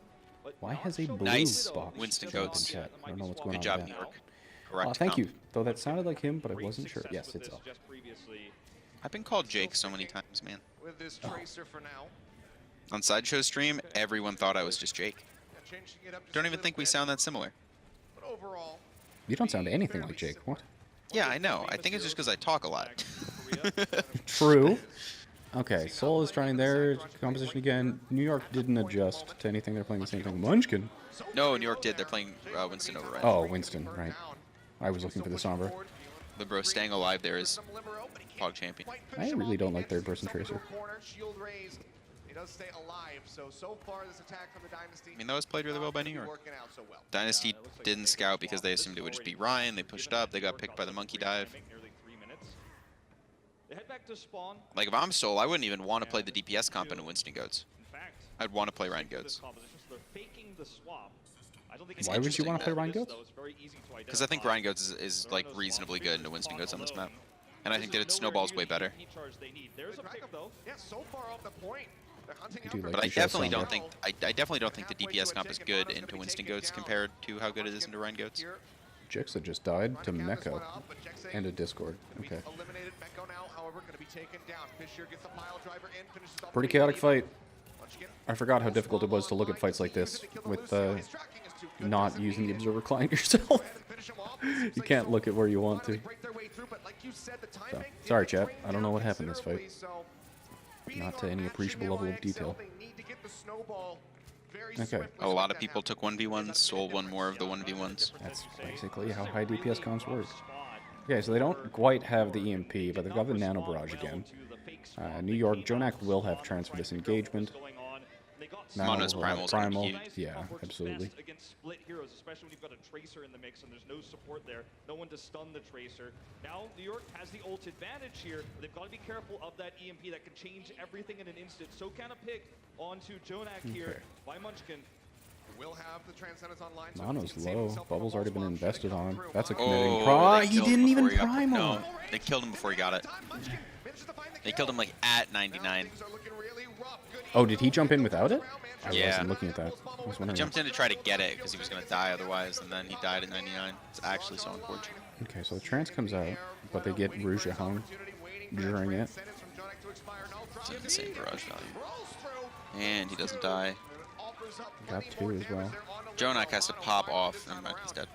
But Why not has a so blue Nice. box Winston shown up in Goats. chat? I don't know what's going Good on job, with New that. York. Correct. Thank you. comp. Though that sounded like him, but I Great wasn't sure. success Yes, with it's this up. just previously. I've been called Jake so many times, man. With this tracer for now. On Sideshow stream, everyone thought I was just Jake. Changing it up just Don't a even little think we bit, sound that similar. but overall, You don't sound anything like Jake. What? Yeah, I know. I think it's just because I talk a lot. True. Okay, Seoul is trying their composition again. New York didn't adjust to anything. They're playing the same thing. Munchkin. No, New York did. They're playing Winston over, right? Oh, Winston, right. I was looking for the Sombra. The bro staying alive there is Pog champion. I really don't like third-person Tracer. He does stay alive, so far this attack from the Dynasty. I mean, that was played really well by New York. Working out so well. Dynasty didn't scout because they assumed it would just be Ryan. They pushed up. They got picked by the monkey dive. Nearly 3 minutes. They head back to spawn. Like, if I'm Seoul, I wouldn't even want to play the DPS comp into Winston Goats. In fact, I'd want to play Ryan Goats. they're faking the swap. I don't think It's Why would you want to play Ryan interesting Goats? Because I think Ryan Goats is like reasonably good into Winston Goats on this map. And I think that it snowballs way better. There's a pick though. Yeah, so far off the point. They're hunting I out do for like But I the show definitely Sombra. don't think I definitely don't think the DPS comp is good into Winston Goats compared to how good it is into Ryan Goats. Jixa just died to Mecco and a Discord. Okay. Eliminated. Mecco now, however, going to be taken down. Fisher gets the pile driver in, finishes off Pretty the chaotic lead. fight. Munchkin. I forgot how difficult it was to look at fights like this with not using the observer client yourself. You can't look at where you want to. So, sorry, chat. I don't know what happened this fight. Not to any appreciable level of detail. Okay. A lot of people took 1v1s, Seoul won more of the 1v1s. That's basically how high DPS comps work. Okay, so they don't quite have the EMP, but they've got the Nano Barrage again. New York, Jonak will have transfer this engagement. Now Mono's we'll have Primal's gonna be Primal. huge. Yeah, absolutely. Against split heroes, especially when you've got a tracer in the mix and there's no support there, no one to stun the tracer. Now New York has the ult advantage here. They've got to be careful of that EMP that can change everything in an instant. So can a pick onto Jonak here by Munchkin. Will have the Transcendence online. Mono's low. Bubble's already been invested on him. That's a Oh, committing they prime. He killed him didn't even before he got- prime him. No, they killed him before he got it. They killed him like at 99. Oh, did he jump in without it? I Yeah. wasn't looking at that. I was He wondering. jumped in to try to get it because he was going to die otherwise, and then he died at 99. It's actually so unfortunate. Okay, so the trance comes out, but they get Rouge hung during it. It's an insane barrage value. And he doesn't die. Got two as well. Jonak has to pop off. Never mind, he's dead.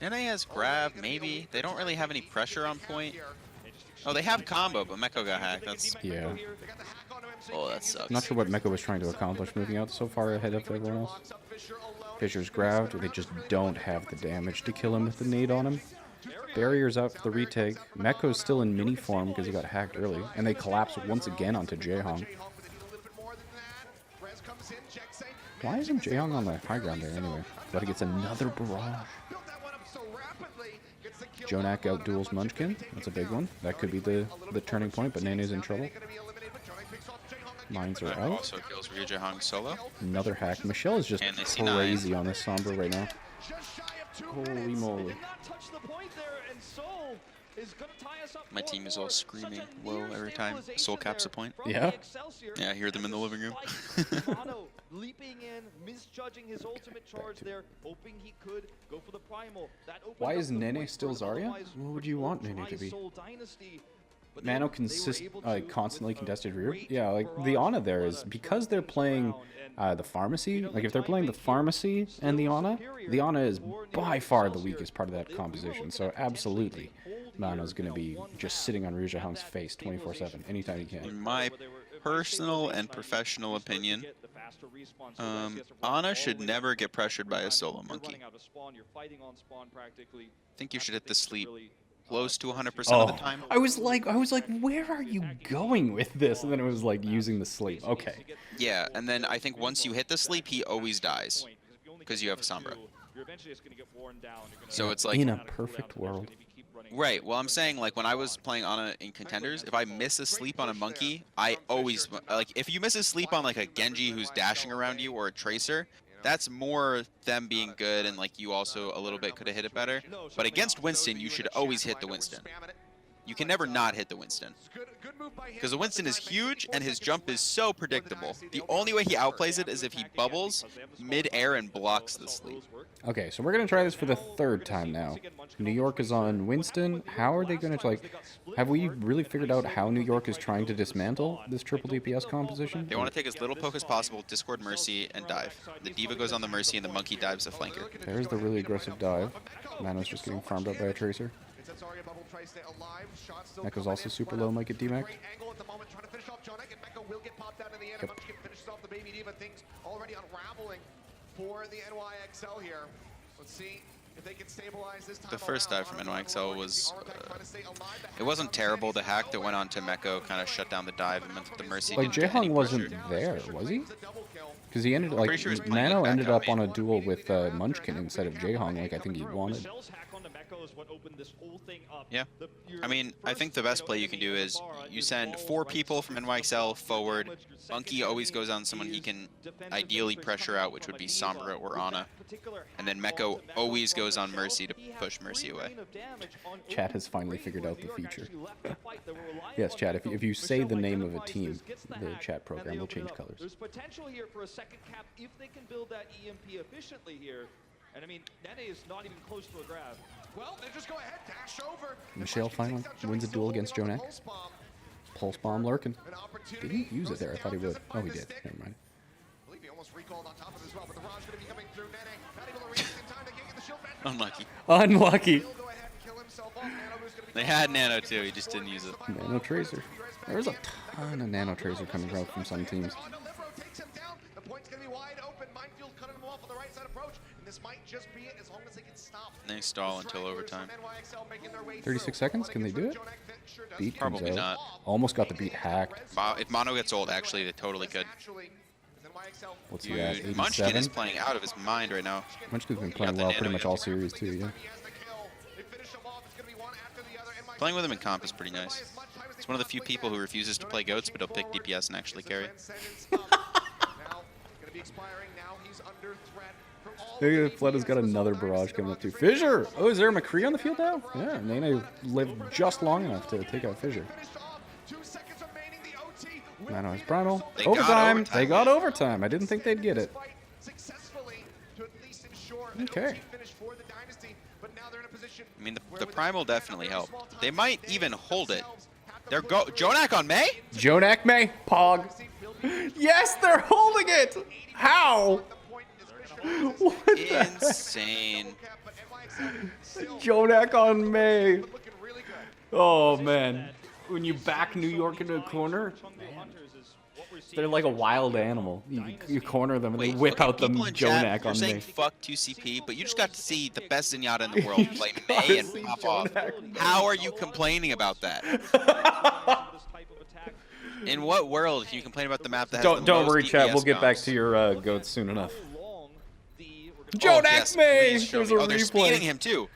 NA has grab, maybe. They don't really have any pressure on point. Oh, they have combo, but Mecco got hacked. That's Yeah. oh, that sucks. Not sure what Mecca was trying to accomplish moving out so far ahead of everyone else. Fisher's grabbed. They just don't have the damage to kill him with the nade on him. Barrier's out for the retake. Mecco's still in mini form because he got hacked early. And they collapse once again onto Jayhong. Why isn't Jayhong on the high ground there anyway? But he gets another barrage. Jonak outduels Munchkin. That's a big one. That could be the turning point, but Nene's in trouble. Mines are out. Also kills Ryu Jahang solo. Another hack. Michelle is just And they see crazy on this Sombra right now. Holy moly. Did not touch the point there, and Seoul is gonna tie us up. My team is all screaming whoa every time Seoul caps a point. Yeah? Yeah, I hear them in the living room. Mono leaping in, misjudging his ultimate charge there, hoping he could go for the primal. That opened Why up is the Nene point still for Zarya? otherwise What would you want Nene to be? Seoul Dynasty. But Mano they were able to, constantly with a contested rear. great Yeah, like the barrage Ana of there is blood, because they're turn things playing around, the pharmacy. you know, Like the if they're playing the timing here pharmacy is and the still Ana superior is for by NYXL far the here. weakest part of that They- we were composition. looking So at potentially absolutely, a hold Mano's here, going to you know, be one just map sitting on Ryu at Jahang's that face 24/7 stabilization anytime he position. can. In my But they were- if personal and stabilization, professional you start to opinion, get the faster respawn, so yes, he has to run Ana all should the way never up get to pressured by a every solo time monkey. You're running out of spawn, you're fighting on spawn practically. I think you should That's hit the thing sleep really, close to 100% starts of Oh, the time. I was like, where are you going with this? And then it was like using the sleep. Okay. Yeah, and then I think once you hit the sleep, he always dies. Because you have a Sombra. So it's like... In a perfect world. Right, well I'm saying like when I was playing Ana in Contenders, if I miss a sleep on a monkey, I always... Like if you miss a sleep on like a Genji who's dashing around you or a Tracer, that's more them being good and like you also a little bit could have hit it better. But against Winston, you should always hit the Winston. You can never not hit the Winston. Because the Winston is huge and his jump is so predictable. The only way he outplays it is if he bubbles mid-air and blocks the sleep. Okay, so we're going to try this for the third time now. New York is on Winston. How are they going to, like, have we really figured out how New York is trying to dismantle this triple DPS composition? They want to take as little poke as possible, Discord Mercy, and dive. The Diva goes on the Mercy and the Monkey dives the flanker. There's the really aggressive dive. Mano's just getting farmed up by a Tracer. Mecha's also super low, might get DMAC. Yep. For the NYXL here. Let's see if they can stabilize this time. The first dive from NYXL was... it wasn't terrible. The hack that went on to Meko kind of shut down the dive and meant that the Mercy Like, didn't get any Jayhong wasn't pressure. there, was he? Because he ended, like, pretty sure he's playing Mano back ended out up on main. a duel with Munchkin instead of Jayhong, like I think he wanted. Yeah. I mean, I think the best play you can do is you send 4 people from NYXL forward. Monkey always goes on someone he can ideally pressure out, which would be Sombra or Ana. And then Meko always goes on Mercy to push Mercy away. Chat has finally figured out the feature. Yes, chat, if you say the name of a team, the chat program will change colors. There's potential here for a second cap if they can build that EMP efficiently here. And I mean, Nene is not even close to a grab. Well, they just go ahead, dash over. Michelle finally wins a duel against Jonak. Pulse bomb lurking. Didn't use it there, I thought he would. Oh, he did. Never mind. I believe he almost recalled on top of it as well, but the Raj going to be coming through. Nene not able to react in time. They can't get the shield back. Unlucky. Unlucky. He'll go ahead and kill himself off. Nano's gonna be They had Nano too, he just didn't use it. Nano Tracer. There's a ton of Nano Tracer coming out from some teams. Libero takes him down. The point's going to be wide open. Minefield cutting him off on the right side approach. And this might just be it as long as they can stop. They stall until overtime. 36 seconds, can they do it? Beat comes Probably out. not. Almost got the beat hacked. If Mono gets old, actually, they totally could. What's he at, Dude, Munchkin 87? is playing out of his mind right now. Munchkin's been playing well pretty much all series too, yeah. Playing with him in comp is pretty nice. He's one of the few people who refuses to play goats, but he'll pick DPS and actually carry. Fleta's got another barrage coming up too. Fissure! Oh, is there a McCree on the field now? Yeah, Nene lived just long enough to take out Fissure. Mano has Primal. They got Overtime! overtime. They got overtime. I didn't think they'd get it. Okay. I mean, the Primal definitely helped. They might even hold it. They're Jonak on May? Jonak May. Pog. Yes, they're holding it! How? What the heck? Insane. Jonak on May. Oh, man. When you back New York into a corner, they're like a wild animal. You corner them and they whip out the people in chat, Jonak you're on saying May. fuck 2CP, but you just got to see the best Zenyatta in the world play May and pop off. How are you complaining about that? In what world can you complain about the map that has the Don't most worry, chat. DPS We'll get back comps? to your goats soon enough. Oh, Jonak yes, May! please show There's me. a Oh, they're replay. speeding him too.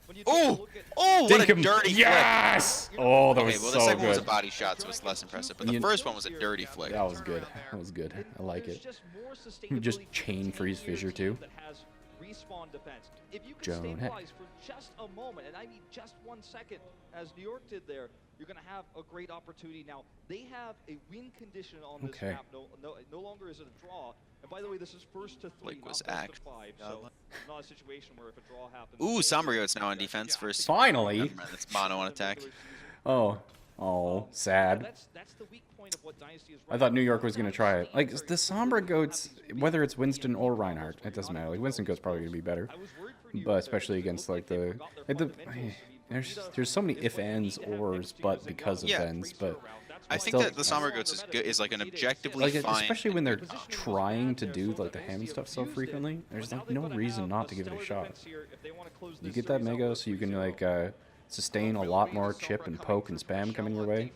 when you Oh! look at Oh, what Dink a him. dirty flick. Yes! Oh, that Okay, was well, the so second one was a good. body shot, so it's less impressive. But the You- first one was a dirty flick. That was good. That was good. I like there's it. just more Just sustainability chain for freeze 10 years fissure, team too. that has respawn defense. If you can Jayne. stabilize for just a moment, and I mean just 1 second, as New York did there, you're going to have a great opportunity. Now, they have a win condition on this Okay. map. No longer is it a draw. And by the way, this is first to 3, Blake was not first act. to 5. So it's not a situation where if a draw happens... Ooh, Sombra Goat's now on defense versus... Finally! Never mind, it's mono on attack. Oh. Oh, sad. That's the weak point of what Dynasty is I thought New York was going to try it. Like, the Sombra Goats, whether it's Winston or Reinhardt, it doesn't matter. Like, Winston Goat's probably going to be better. But especially against, like, there's so many if, ands, ors, but because of Yeah. ends, but... I think still- that the Sombra Goats is good, is like an objectively Like, fine... especially when they're trying to do, like, the hammy stuff so frequently, there's, like, no reason not to give it a shot. You get that Mega so you can, like, sustain a lot more chip and poke and spam coming your way.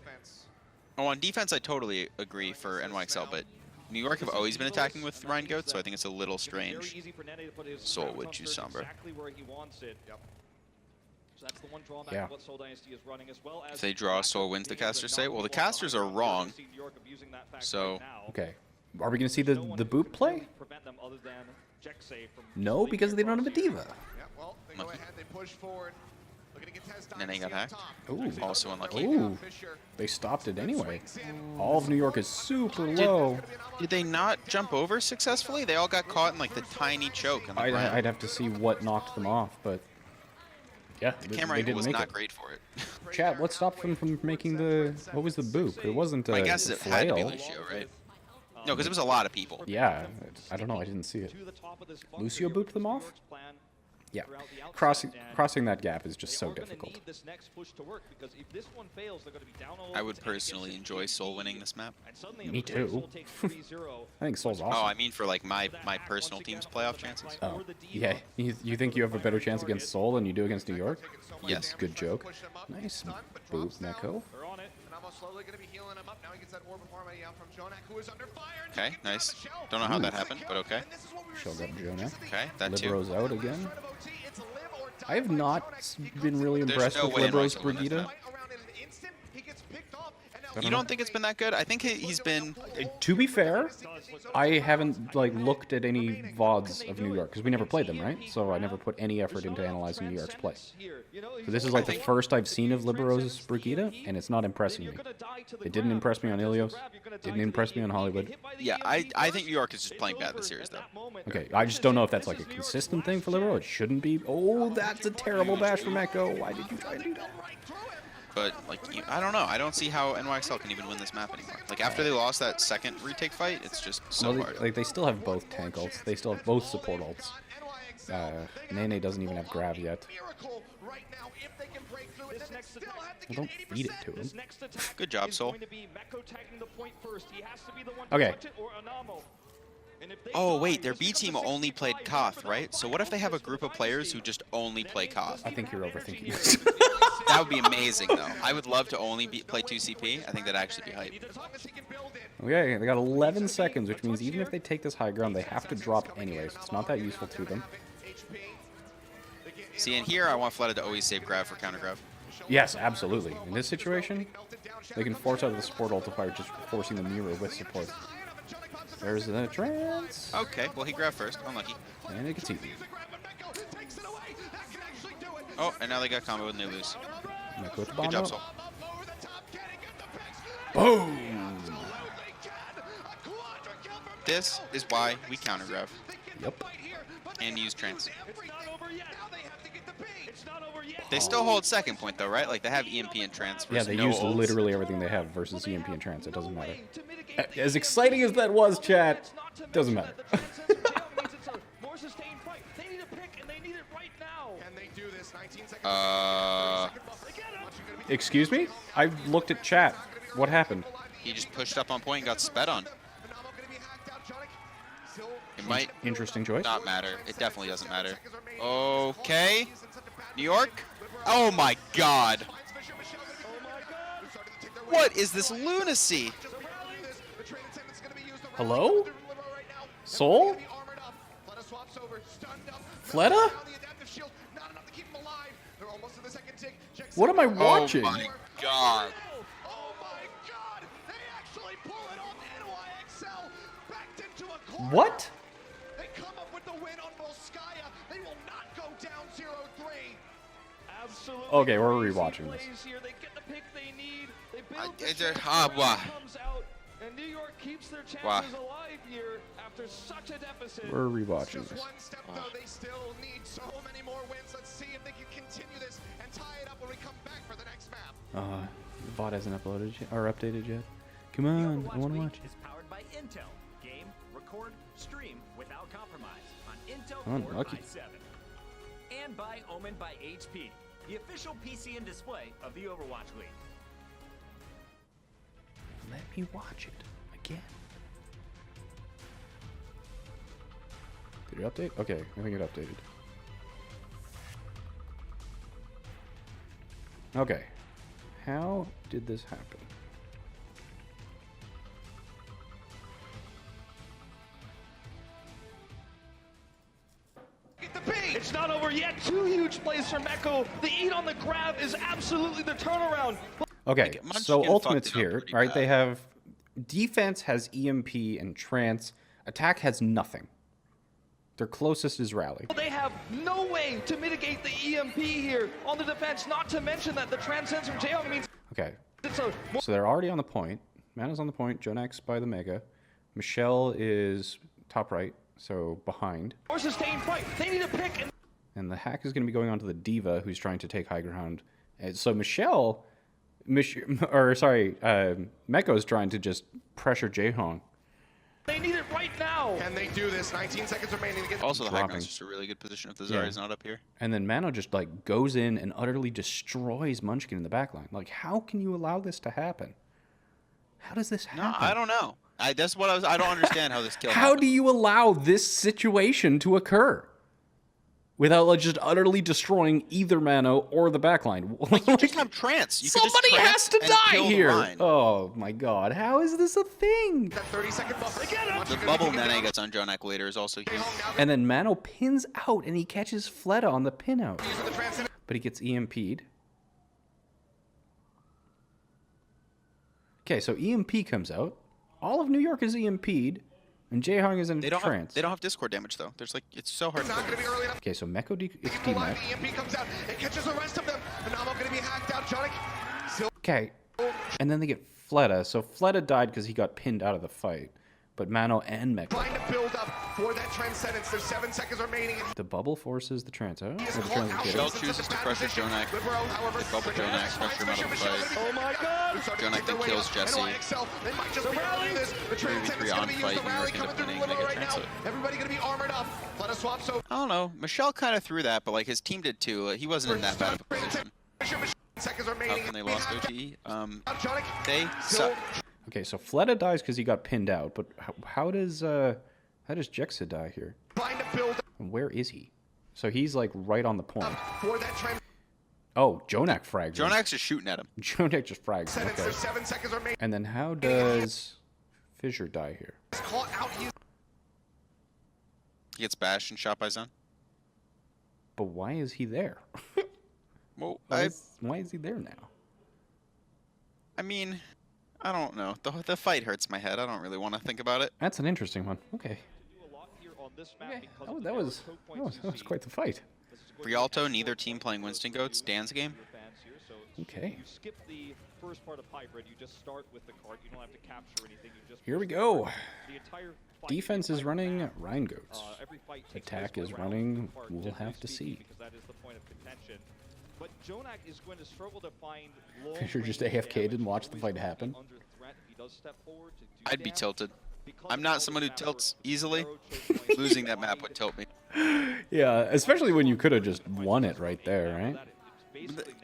Oh, on defense, I totally agree for NYXL, but New York have always been attacking with Rhine Goat, so I think it's a little strange. Seoul would choose Sombra. Exactly where he wants it. So that's the one drawback Yeah. of what Seoul Dynasty is running, as well as If they draw, Seoul wins, the casters say. Well, the casters are wrong, so... Okay. Are we going to see the boot play? No, because they don't have a diva. Yeah, well, they go Monkey. ahead, they push forward. Looking to get Tez And then he got Dynasty on hacked. top. Ooh. Also unlucky. Ooh. They stopped it anyway. All of New York is super low. Did they not jump over successfully? They all got caught in like the tiny choke on the ground. I'd have to see what knocked them off, but yeah, The camera they angle didn't was make not it. great for it. Chat, what stopped them from making the... What was the boop? It wasn't My a guess is it had to be flail. Lucio, right? No, because it was a lot of people. Yeah, I don't know. I didn't see it. Lucio booped them off? Yeah. Crossing that gap is just so difficult. I would personally enjoy Seoul winning this map. Me too. I think Seoul's Oh, awesome. I mean for like my personal team's playoff chances. Oh, yeah. You think you have a better chance against Seoul than you do against New York? Yes. Good joke. Nice boop, Neko. Slowly going to be healing him up. Now he gets that orb of harmony out from Jonak, who is under fire. Okay, nice. Don't know how that happened, but okay. Showed up Jonah. Okay, that too. Libero's out again. I have not been really impressed no with way Libero's NYXL win this Brigida. map. You don't think it's been that good? I think he's been... To be fair, I haven't like looked at any VODs of New York because we never played them, right? So I never put any effort into analyzing New York's play. So this is like the first I've seen of Libero's Brigida, and it's not impressing me. It didn't impress me on Ilios. Didn't impress me on Hollywood. Yeah, I think New York is just playing bad this series, though. Okay, I just don't know if that's like a consistent thing for Libero. It shouldn't be. Oh, that's a terrible bash from Echo. Why did you try to do that? But, like, I don't know. I don't see how NYXL can even win this map anymore. Like, after they lost that second retake fight, it's just so Well, hard. they still have both tank ults. They still have both support ults. Nene doesn't even have grab yet. Well, don't feed it to him. Good job, Seoul. Okay. Oh, wait, their B team only played Koth, right? So what if they have a group of players who just only play Koth? I think you're overthinking this. That would be amazing, though. I would love to only play 2 CP. I think that'd actually be hype. Okay, they got 11 seconds, which means even if they take this high ground, they have to drop anyway, so it's not that useful to them. See, in here, I want Flooded to always save grab for counter grab. Yes, absolutely. In this situation, they can force out of the support ult by just forcing the mirror with support. There's the trance. Okay, well, he grabbed first. Unlucky. And it gets easy. Oh, and now they got combo and they lose. Good job, Seoul. Boom! This is why we counter grab Yep. and use trance. They still hold second point, though, right? Like, they have EMP and trance Yeah, versus they no use ults. literally everything they have versus EMP and trance. It doesn't matter. As exciting as that was, chat, doesn't matter. Excuse me? I looked at chat. What happened? He just pushed up on point and got sped on. It might Interesting choice. not matter. It definitely doesn't matter. Okay. New York? Oh my god. What is this lunacy? Hello? Soul? Fleta? What am I watching? Oh my god. Oh my god! They actually pull it off. NYXL backed into a corner. What? They come up with the win on Volskaya. They will not go down 0-3. Absolutely. Okay, we're crazy rewatching this. plays here. They get the pick they need. They build the it's shot, wow. comes out, and New York keeps their chances Wow. alive here after such a deficit. We're rewatching Just this. one step though. They still need so many more wins. Let's see if they can continue this and tie it up when we come back for the next map. The VOD hasn't uploaded yet, or updated yet. Come on, I want to watch it. is powered by Intel. Game, record, stream without compromise on Intel Core Unlucky. i7. And by Omen by HP, the official PC and display of the Overwatch League. Let me watch it again. Did it update? Okay, I think it updated. Okay. How did this happen? Get the beat. It's not over yet. Two huge plays from Echo. The eat on the grab is absolutely the turnaround. Okay, Munchkin so fucked Ultimate's it up here, pretty right? bad. They have defense has EMP and trance. Attack has nothing. Their closest is rally. They have no way to mitigate the EMP here on the defense, not to mention that the transcends from Jayne means Okay, it's a so they're already on the point. Mana's on the point. Jonax by the Mega. Michelle is top right, so behind. more sustained fight. They need a pick, and And the hack is going to be going on to the Diva, who's trying to take high ground. And so Michelle, Meko is trying to just pressure Jaehong. they need it right now. Can they do this? 19 seconds remaining to get Also, the high Dropping. ground's just a really good position if the Yeah. Zarya's not up here. And then Mano just like goes in and utterly destroys Munchkin in the backline. Like, how can you allow this to happen? How does this happen? No, I don't know. That's what I don't understand how this kill How happened. do you allow this situation to occur without like just utterly destroying either Mano or the backline? You just have trance. You could just Somebody trance has to and die kill the here. line. Oh my god, how is this a thing? that 30-second buffer. The bubble Nene gets on Jonak later is also huge. And then Mano pins out and he catches Fleta on the pin out. Using the transcend- But he gets EMP'd. Okay, so EMP comes out. All of New York is EMP'd. And Jaehong is in They don't trance. have Discord damage though. There's like it's so hard. It's To not going to be early enough. Okay, so Meko it's Keep alive. DMAC. The EMP comes out. It catches the rest of them. Phenomenal going to be hacked out. Jonik still. Okay. And then they get Fleta. So Fleta died because he got pinned out of the fight. But Mano and Meko. Trying to build up for that transcendence. There's 7 seconds remaining. And The bubble forces the trance out. he is Or the caught out. trance Michelle gets it. chooses to pressure Jonak. Libero, however, They bubble Jonak, pressure him out of the fight. Oh my god. Jonak then kills Jesse. NYXL, they might just be able to do this. The transcendence on going to be fight, used. The New rally York end coming up through winning, Libero they right get now. transit. Everybody going to be armored up. Let us swap. So I don't know. Michelle kind of threw that, but like his team did too. He wasn't in that bad of a position. seconds Up remaining. when they lost OT. Jonik They still suck. Okay, so Fleta dies because he got pinned out. But how does Jexa die here? trying to build And where is he? So he's like right on the point. up for that transcendence. Oh, Jonak frags him. Jonak's just shooting at him. Jonak just frags him. Okay. There's 7 seconds remaining. And then how does Fissure die here? He's caught out. He gets bashed and shot by Zen. But why is he there? Well, Why is he there now? I mean, I don't know. The fight hurts my head. I don't really want to think about it. That's an interesting one. Okay. Do a lot here on this map Okay. because Oh, of the that narrow was choke points you see. quite the fight. This is going to Rialto, be neither team playing Winston Goats. Dan's game. your fans here, so Okay. You skip the first part of hybrid. You just start with the cart. You don't have to capture anything. You just Here we push go. forward. The entire fight, Defense the is entire running map, Rhine Goats. every fight takes Attack place is around running, the cart, we'll generally have to speaking, see. because that is the point of contention. But Jonak is going to struggle to find Fisher just long-range AFK'd and damage. watched the Always fight going to be happen. under threat if he does step forward to do I'd be damage. tilted. Because I'm of not all someone the who tilts narrow easily. choke points Losing that map behind would tilt me. Yeah, especially when you could have just won it right there, right?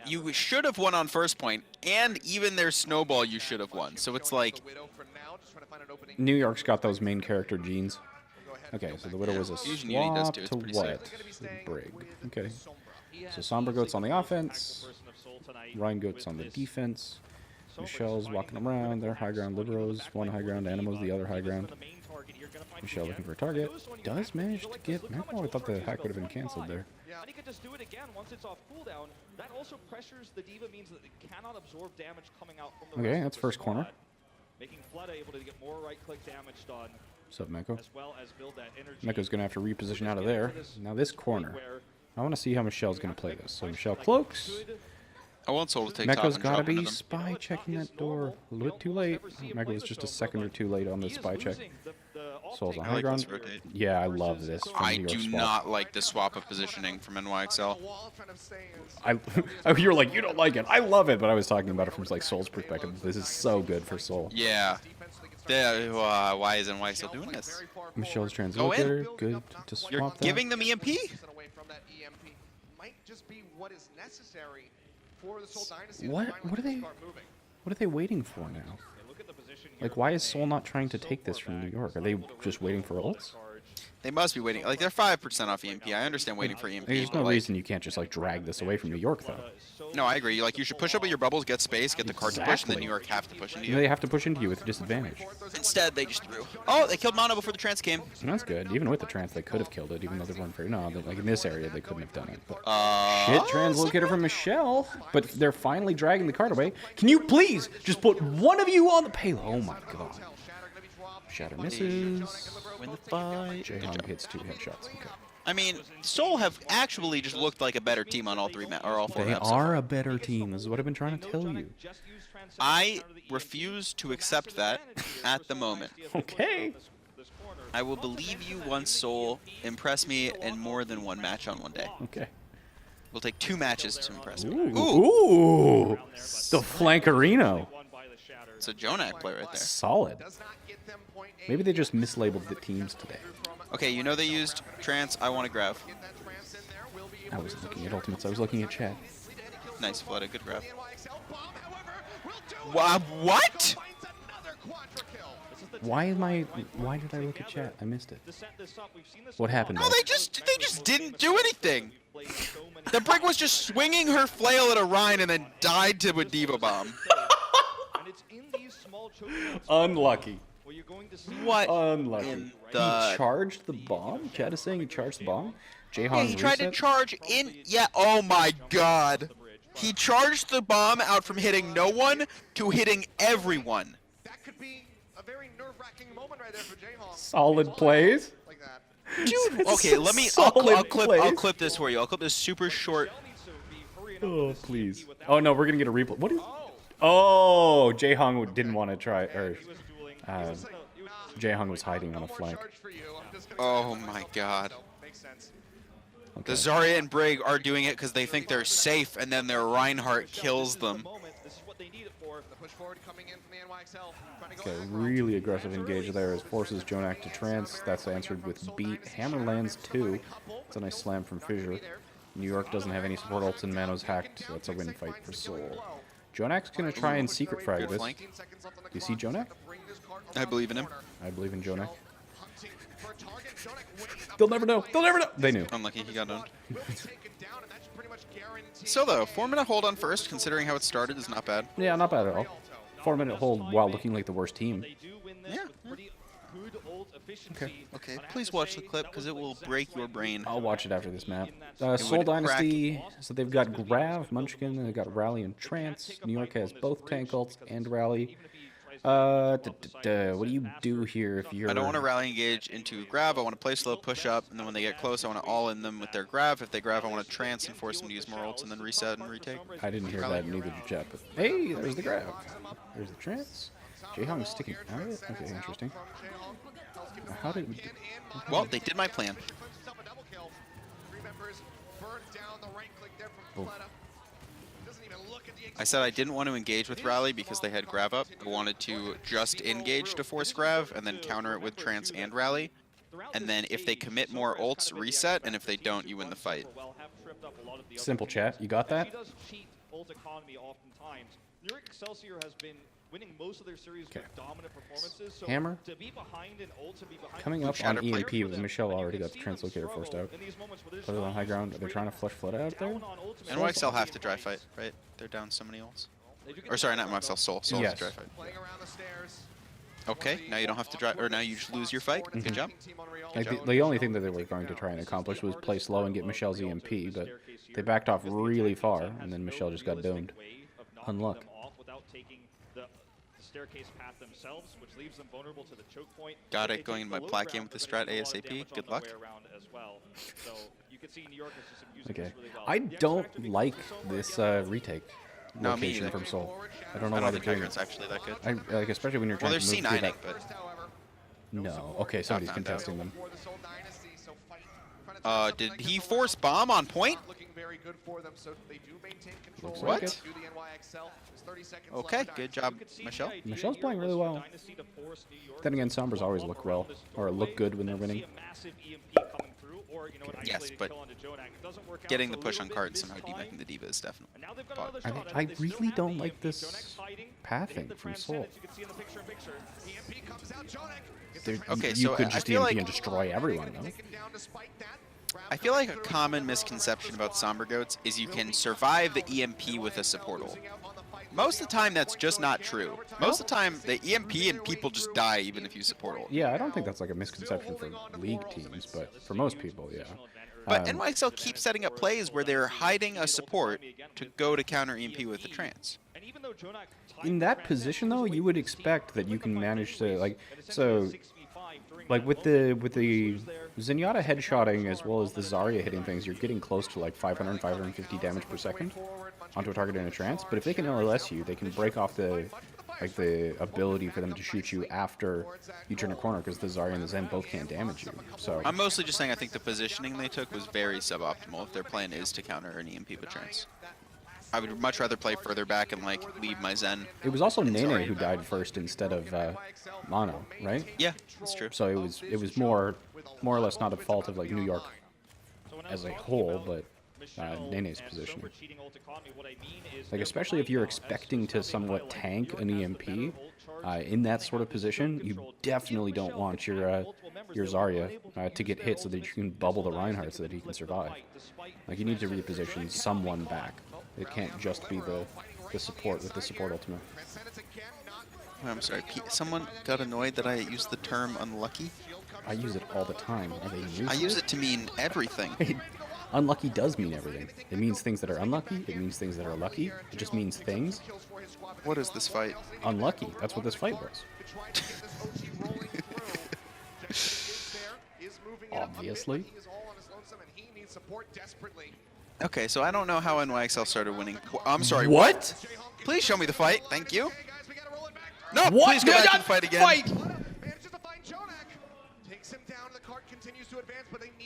You should have won on first point, and even their snowball you should have won. So it's like, The Widow for now, just trying to find an opening. New York's got those main character genes. Go ahead. Okay, so the Widow was a Fusion Uni does swap too, it's to pretty what? sick. They're gonna be staying Brig. with Okay. Sombra. So Sombra Goat's on the offense. Rhine Goat's on the defense. Michelle's walking around. They're high ground liberos. One high ground Animo's the other high ground. Michelle looking for a target. Does manage to get... I thought the hack would have been cancelled there. And he could just do it again once it's off cooldown. That also pressures the D.Va, means that it cannot absorb damage coming out from the Okay, rest that's of the first corner. squad, making Flood able to get more right-click damage done, What's up, Meko? as well as build that energy. Meko's going to have to reposition out of there. Now this corner. Where I want to see how Michelle's going to play this. So Michelle cloaks. I want Seoul to take top Meko's and got to drop into be them. spy checking that door. A little bit too late. Meko was just a second or two late on this spy check. Soul's on I high like ground. this rotate. Yeah, I love this. From I New York do swap. not like the swap of positioning from NYXL. You're like, you don't like it. I love it, but I was talking about it from like Soul's perspective. This is so good for Soul. Yeah. Why is NYXL doing this? Michelle's Go in. translocator, good to You're swap that. giving them EMP? Away from that EMP might just be what is necessary for the Seoul Dynasty. What? To finally What are they? start moving. What are they waiting for now? Like, why is Soul not trying to take this from New York? Are they just waiting for ults? They must be waiting. Like, they're 5% off EMP. I understand waiting for EMP. There's but, no like, reason you can't just like drag this away from New York, though. No, I agree. Like, you should push up with your bubbles, get space, get the card to push, and Exactly. then New York have to push into you. They have to push into you with a disadvantage. Instead, they just threw. Oh, they killed Mono before the trance came. And that's good. Even with the trance, they could have killed it, even though they weren't very. No, like in this area, they couldn't have done it. But shit, translocator from Michelle. But they're finally dragging the card away. Can you please just put one of you on the payload? Oh my god. Shatter misses. Win the fight. Jayne hits 2 headshots. Okay. I mean, Seoul have actually just looked like a better team on all 4 They maps. so are far. a better team. This is what I've been trying to tell you. I refuse to accept that at the moment. Okay. I will believe you once Seoul impress me in more than one match on one day. Okay. We'll take 2 matches to impress me. Ooh. Ooh. Ooh. The Flankerino. It's a Jonak play right there. Solid. Maybe they just mislabeled the teams today. Okay, you know they used trance. I want to grab. I wasn't looking at ultimates. I was looking at chat. Nice flood, a good grab. What? Why did I look at chat? I missed it. What happened? No, they just didn't do anything. The Brig was just swinging her flail at a Rhine and then died to a D.Va bomb. Unlucky. What? Unlucky. In He the... charged the bomb? Chat is saying he charged the bomb? Jayne Yeah, he tried to reset? charge in. Yeah. Oh my God. He charged the bomb out from hitting no one to hitting everyone. That could be a very nerve-wracking moment right there for Jayne. Solid plays. Like that. Dude. Okay, let me. I'll Solid clip. plays. I'll clip this for you. I'll clip this super short. Oh, please. Oh, no, we're going to get a replay. What is... Oh, Jayne didn't want to try... Or, Jayne was hiding on a flank. Oh my God. Makes sense. The Zarya and Brig are doing it because they think they're safe, and then their Reinhardt kills them. The push forward coming in from the NYXL. Trying to go Okay, aggro. really aggressive engage there as forces Jonak to trance. That's answered with beat. Hammer lands 2. It's a nice slam from Fissure. New York doesn't have any support ults and Mano's hacked. So that's a win fight for Soul. Jonak's going to try and secret frag Good this. flank. Do you see Jonak? I believe in him. I believe in Jonak. They'll never know. They'll never know. They knew. Unlucky he got owned. So though, 4-minute hold on first, considering how it started, is not bad. Yeah, not bad at all. 4-minute hold while looking like the worst team. Yeah. Okay, please watch the clip because it will break your brain. I'll watch it after this map. It Soul would Dynasty, so they've got Grav, Munchkin, they've got Rally and Trance. New York has both tank ults and Rally. What do you do here if you're... I don't want to rally engage into grab. I want to play slow, push up, and then when they get close, I want to all in them with their grab. If they grab, I want to trance and force them to use more ults and then reset and retake. I didn't hear that in either chat, but hey, there's the Grav. There's the Trance. Jayne is sticking out of it? Okay, interesting. How did we do... Well, they did my plan. I said I didn't want to engage with rally because they had grab up. I wanted to just engage to force grab and then counter it with trance and rally. And then if they commit more ults, reset, and if they don't, you win the fight. Simple chat, you got that? Has been winning most of their series with dominant performances. So Hammer. to be behind in ult, to be behind Coming up on Shatter play. EMP with Michelle already got the Translocator forced out. Put it on high ground. Are they trying to flush Flood out there? NYXL have to dry fight, right? They're down so many ults. Or sorry, not NYXL, Soul. Soul Yes. has to dry fight. Playing around the stairs. Okay, now you don't have to drive, or now you just lose your fight. Good job. Like the only thing that they were going to try and accomplish was play slow and get Michelle's EMP, but they backed off really far, and then Michelle just got domed. Unluck. Staircase path themselves, which leaves them vulnerable to the choke point. Got it, going into my plat game with the strat ASAP. Good luck. So you can see New York is just using Okay. this really well. I don't like this retake No, me location either. from Seoul. I don't I know why don't they're think doing Tyrant's it. actually that good. Like especially when you're Well, trying they're to move through C9ing, that. but No. Okay, somebody's found out. contesting them. Did he force bomb on point? Looking very good for them, so they do maintain control. Looks like Do it. the NYXL. There's 30 seconds Okay, left. good job, Michelle. Michelle's playing really well. Then again, Sombras always look well, or look good when they're winning. Yes, but getting the push on card and somehow debacking the diva is definitely fodder. I really don't like this pathing from Seoul. EMP comes out, Jonek. Okay, you so could I just feel EMP like- and destroy everyone, though. Taken down despite that. I feel like a common misconception about Somber Goats is you can survive the EMP with a support ult. Most of the time, that's just not true. Most of the time, the EMP and people just die even if you support ult. Yeah, I don't think that's like a misconception for league teams, but for most people, yeah. But NYXL keeps setting up plays where they're hiding a support to go to counter EMP with the trance. In that position, though, you would expect that you can manage to like with the Zenyatta headshotting as well as the Zarya hitting things, you're getting close to like 500, 550 damage per second onto a target in a trance. But if they can LLS you, they can break off the ability for them to shoot you after you turn a corner, because the Zarya and the Zen both can't damage you. So I'm mostly just saying I think the positioning they took was very suboptimal if their plan is to counter an EMP with trance. I would much rather play further back and like leave my Zen. it was also Nene who died first instead of Mono, right? Yeah, that's true. So it was more or less not a fault of like New York as a whole, but Nene's position. Like especially if you're expecting to somewhat tank an EMP in that sort of position, you definitely don't want your Zarya to get hit so that you can bubble the Reinhardt so that he can survive. Like you need to reposition someone back. It can't just be the support with the support ultimate. I'm sorry, someone got annoyed that I used the term unlucky? I use it all the time. Are they useless? I use it to mean everything. Unlucky does mean everything. It means things that are unlucky. It means things that are lucky. It just means things. What is this fight? Unlucky. That's what this fight was. Obviously. Okay, so I don't know how NYXL started winning. I'm sorry, What? Please show me the fight. Thank you. No, What? please go back and fight again.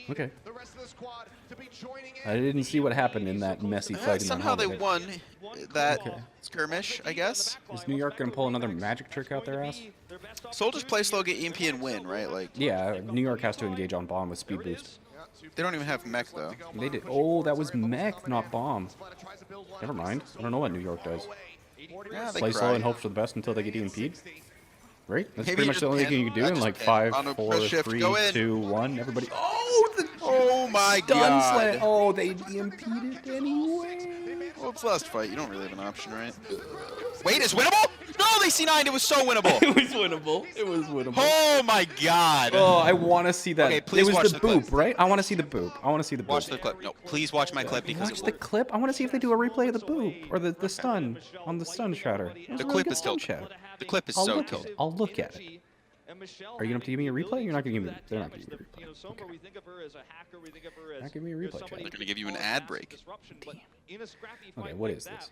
Okay. The rest of the squad to be joining in. I didn't see what happened in that messy fight. In the Somehow they helmet. won that skirmish, I guess. Is New York gonna pull another magic trick out their ass? Soul just play slow, get EMP, and win, right? Like, Yeah, New York has to engage on bomb with speed boost. they don't even have mech, though. They did. Oh, that was mech, not bomb. Never mind. I don't know what New York does. Yeah, they Play cry. slow and hope for the best until they get EMP'd. Right? That's Maybe pretty you much the just only thing you pan- can do I in just like pan 5, on a 4, push shift, 3, go in. 2, 1. Everybody. Oh, the Oh my stun slam. god. Oh, they EMP'd it anyway. Well, it's last fight. You don't really have an option, right? Wait, it's winnable? No, they C9'd. It was so winnable. It was winnable. It was winnable. Oh my god. Oh, I want to see that. Okay, please it was watch the the clip. boop, right? I want to see the boop. I want to see the boop. Watch the clip. No, please watch my clip because Watch it the will. clip. I want to see if they do a replay of the boop or the stun on the stun shatter. It was The a really clip good is stun tilted. shatter. The clip is I'll so look at tilted. it. I'll look at it. Are you going to give me a replay? You're not going to give me. They're not going to give me a replay. Okay. Not give me a replay, Chad. They're gonna give you an ad break. Okay, what is this?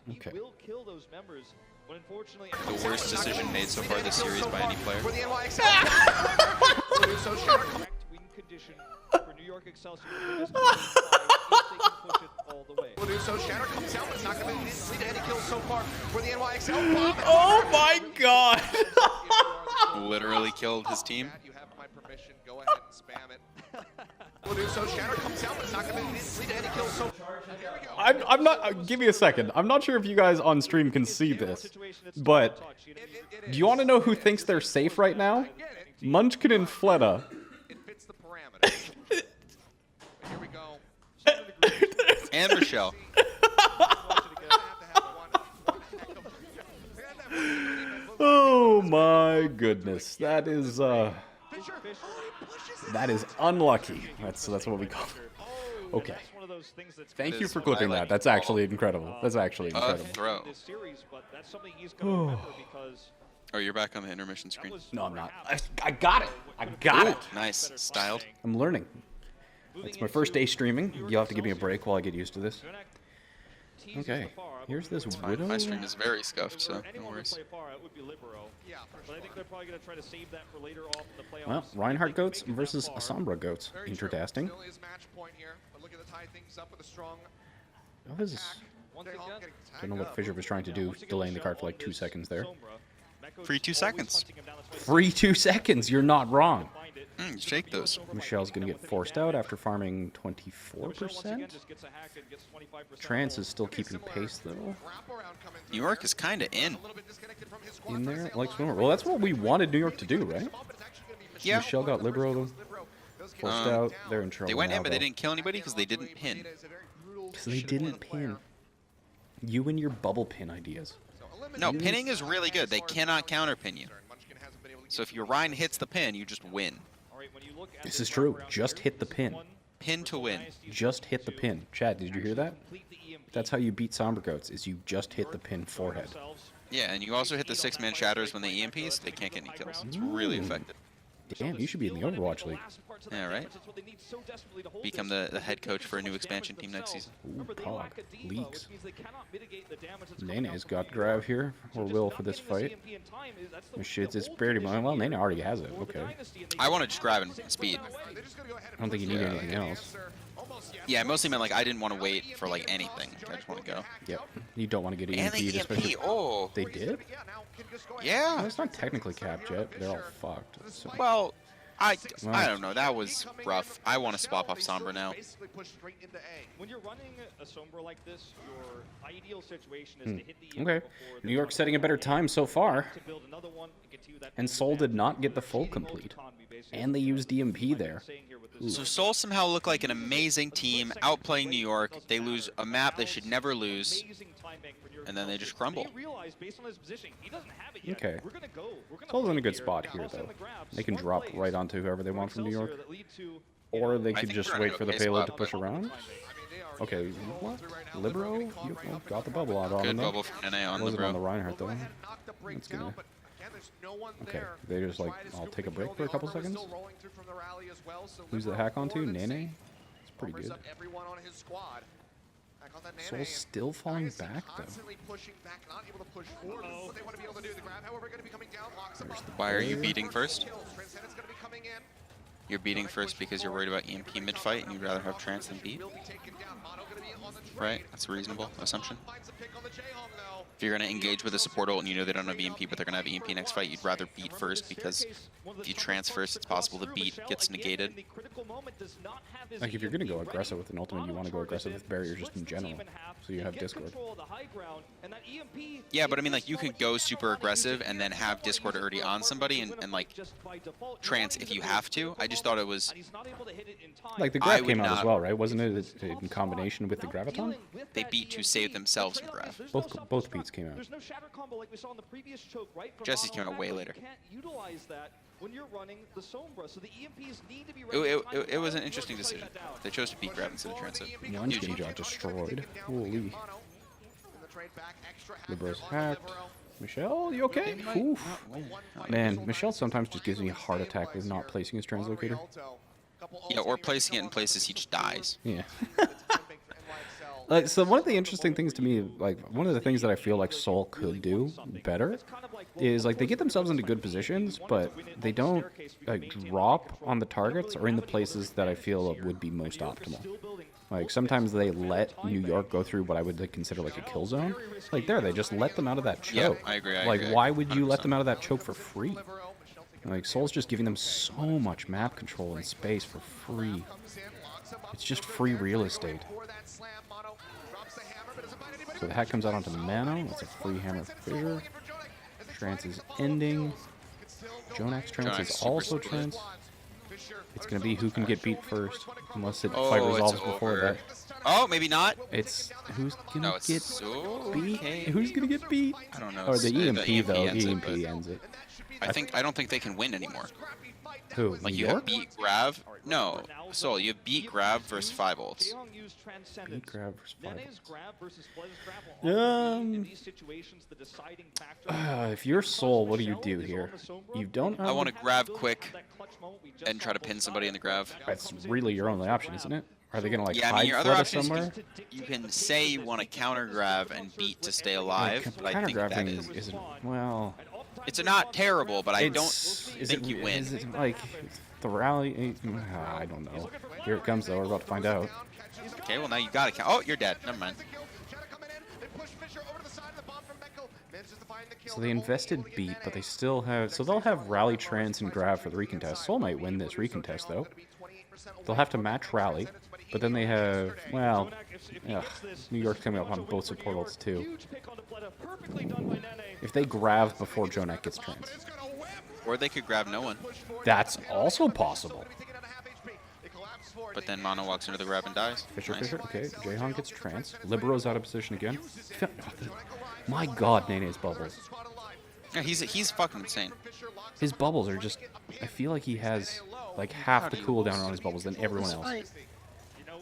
Okay. The worst decision made so far this series by any player. For the NYXL. Medusa Shatter comes Win condition for New York Excelsior for this if they can push it all the way. Medusa Shatter comes out, but it's not going to lead to any kills so far for the NYXL. Bomb. Oh my god! Literally killed his team. You have my permission. Go ahead and spam it. Medusa Shatter comes out, but it's not going to lead to any kills so far. Here we go. I'm not. Give me a second. I'm not sure if you guys on stream can see this, but do you want to know who thinks they're safe right now? Munchkin and Fleta. It fits the parameters. Here we go. And Rochelle. Oh my goodness. That is unlucky. That's what we call it. Okay. Thank you for clipping that. That's actually incredible. That's actually incredible. Throw. Oh, you're back on the intermission screen. No, I'm not. I got it. I got it. Nice. Styled. I'm learning. It's my first day streaming. You'll have to give me a break while I get used to this. Okay. Here's this Widow. My stream is very scuffed, so no worries. Well, Reinhardt goats versus Sombra goats. Interesting. That was... I don't know what Fissure was trying to do, delaying the card for like 2 seconds there. Free 2 seconds. Free 2 seconds, you're not wrong. Shake those. Michelle's going to get forced out after farming 24%. Trance is still keeping pace, though. New York is kind of in. In there? Like Swimmer. Well, that's what we wanted New York to do, right? Yeah. Michelle got Libero forced out. They're in trouble They went now, in, but they though. didn't kill anybody because they didn't pin. Because they didn't pin. You and your bubble pin ideas. No, pinning is really good. They cannot counter pin you. So if your Ryan hits the pin, you just win. This is true. Just hit the pin. Pin to win. Just hit the pin. Chad, did you hear that? That's how you beat Sombra Goats, is you just hit the pin forehead. Yeah, and you also hit the 6-man shatters when they EMPs. They can't get any kills. It's really effective. Damn, you should be in the Overwatch League. Yeah, right? Become the head coach for a new expansion team next season. Ooh, Pog. Leaks. Nene's got grab here, or will for this fight. Shit, it's pretty much. Well, Nene already has it. Okay. I want to just grab and speed. I don't think you need anything else. Yeah, I mostly meant like I didn't want to wait for like anything. I just want to go. Yep. You don't want to get And they EMP'd, especially. Oh. They did? Yeah. No, it's not technically capped yet. They're all fucked. So. Well, I don't know. That was rough. I want to swap off Sombra now. When you're running a Sombra like this, your ideal situation is to hit the Okay. New York's setting a better time so far. And Seoul did not get the full complete. And they used DMP there. So Seoul somehow looked like an amazing team, outplaying New York. They lose a map they should never lose, and then they just crumble. Okay. Seoul's in a good spot here, though. They can drop right onto whoever they want from New York. Or they could just wait for the payload to push around. Okay, what? Libero? You got the bubble out on Good him, though. bubble from NA on Wasn't on the Libero. Reinhardt, though. That's gonna... Okay, they just like, I'll take a break for a couple seconds. Who's the hack onto? Nene? It's pretty good. Soul's still falling back, though. Why are you beating first? You're beating first because you're worried about EMP mid-fight and you'd rather have Trance than beat? Right? That's a reasonable assumption. If you're going to engage with a support ult and you know they don't have EMP, but they're going to have EMP next fight, you'd rather beat first because if you trance first, it's possible the beat gets negated. Like, if you're going to go aggressive with an ultimate, you want to go aggressive with barriers just in general, so you have Discord. Yeah, but I mean, like, you could go super aggressive and then have Discord already on somebody and like, trance if you have to. I just thought it was... Like, the grab came out as well, right? Wasn't it in combination with the Graviton? They beat to save themselves from grab. Both beats came out. Jesse's came out way later. It was an interesting decision. They chose to beat grab instead of trance it. One's getting got destroyed. Holy. Libero's hacked. Michelle, you okay? Oof. Man, Michelle sometimes just gives me a heart attack with not placing his translocator. Yeah, or placing it in places he just dies. Yeah. Like, so one of the interesting things to me, like one of the things that I feel like Seoul could do better is like they get themselves into good positions, but they don't like drop on the targets or in the places that I feel would be most optimal. Like sometimes they let New York go through what I would consider like a kill zone. Like there, they just let them out of that choke. Yeah, I agree. Like why would you let them out of that choke for free? Like Seoul's just giving them so much map control and space for free. It's just free real estate. So the hack comes out onto the Mano. That's a free hammer fissure. Trance is ending. Jonax Trance is also Trance. It's gonna be who can get beat first, unless it Oh, fight it's resolves before over. that. Oh, maybe not. It's who's gonna No, it's get so beat? okay. Who's gonna get beat? I don't know. Or the EMP though. ends it, EMP but ends it. I don't think they can win anymore. Who? Like New you York? have beat Grav. No, Seoul. You have beat Grav versus 5 ults. Beat Grab versus Nene's 5. grab versus Flez's grab will often be, in Um, these situations, the deciding factor. If you're Seoul, what do you do here? You don't. I want to grab quick That clutch moment we just and try to pin somebody in the Grav. That's really your only option, isn't it? Are they gonna like Yeah, I hide mean your other Fleta option is somewhere? you can say you want to counter Grav and beat to stay alive, but I Counter think that grabbing is. isn't well. It's not terrible, but I don't Is think it, you win. Is it like the rally? I don't know. Here it comes though. We're about to find out. Okay, well now you got to count. Oh, you're dead. Never mind. So they invested beat, but they still have. So they'll have rally, trans, and grab for the recontest. Seoul might win this recontest though. They'll have to match rally, but then they have well, New York's coming up on both support ults too. Huge pick onto Fleta, perfectly done by Nene. If they grab before Jonak gets trans, Or they could grab no one, that's also possible. but then Mono walks into the grab and dies. Fisher, Nice. Fisher, okay. Jayne gets trans. Libero's out of position again. My God, Nene's bubbles. Yeah, he's fucking insane. His bubbles are just. I feel like he has like half the cooldown on his bubbles than everyone else.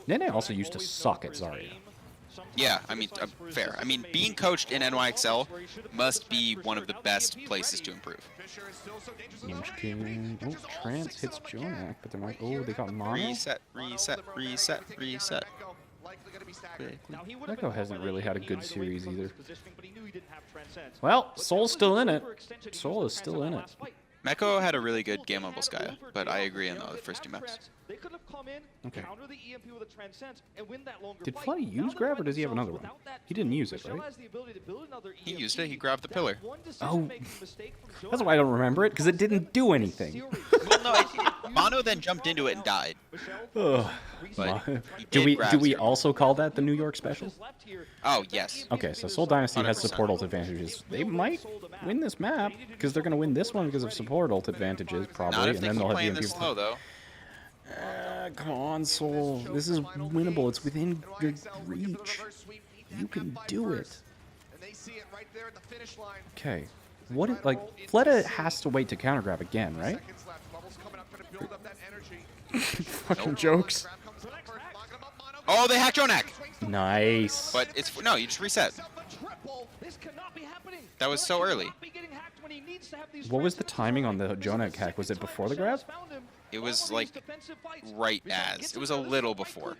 Nene also used to suck at Zarya. Yeah, I mean, fair. I mean, being coached in NYXL must be one of the best places to improve. Munchkin. Oh, trans hits Jonak, but they're like, oh, they got mono. Reset, reset, reset, reset. Echo hasn't really had a good series either. But he knew he didn't have transcend. Well, Soul's still in it. Soul is still in it. Meko had a really good game on Volskaya, but I agree on the first 2 maps. They could have come in, Okay. counter the EMP with a transcend, and win that longer Did fight. Fly Now use they're grab or finding does he have another themselves one? without that He didn't tool. use it, Michelle right? has the ability to build another He EMP. used it. He grabbed the That pillar. one Oh, decision-making mistake from that's Jonak why I don't remember it, because it didn't do anything. Well, no, Mono then jumped into it and died. Ugh. But he Do did we grab do we zero. also call that the New York special? left here. Oh, yes. Okay, so Seoul Dynasty has 100%. support ult advantages. They might win this map because they're going to win this one because of support ult advantages, Not probably, if and they then keep they'll have playing EMP. this slow, though. Come on, Soul. This is winnable. It's within your reach. You can do it. Okay. What? Like, Fleta has to wait to counter grab again, right? Fucking jokes. Oh, they hacked Jonak! Nice. But it's no, you just reset. This cannot be happening. That was so early. What was the timing on the Jonak hack? Was it before the grab? It was like right as. It was a little before.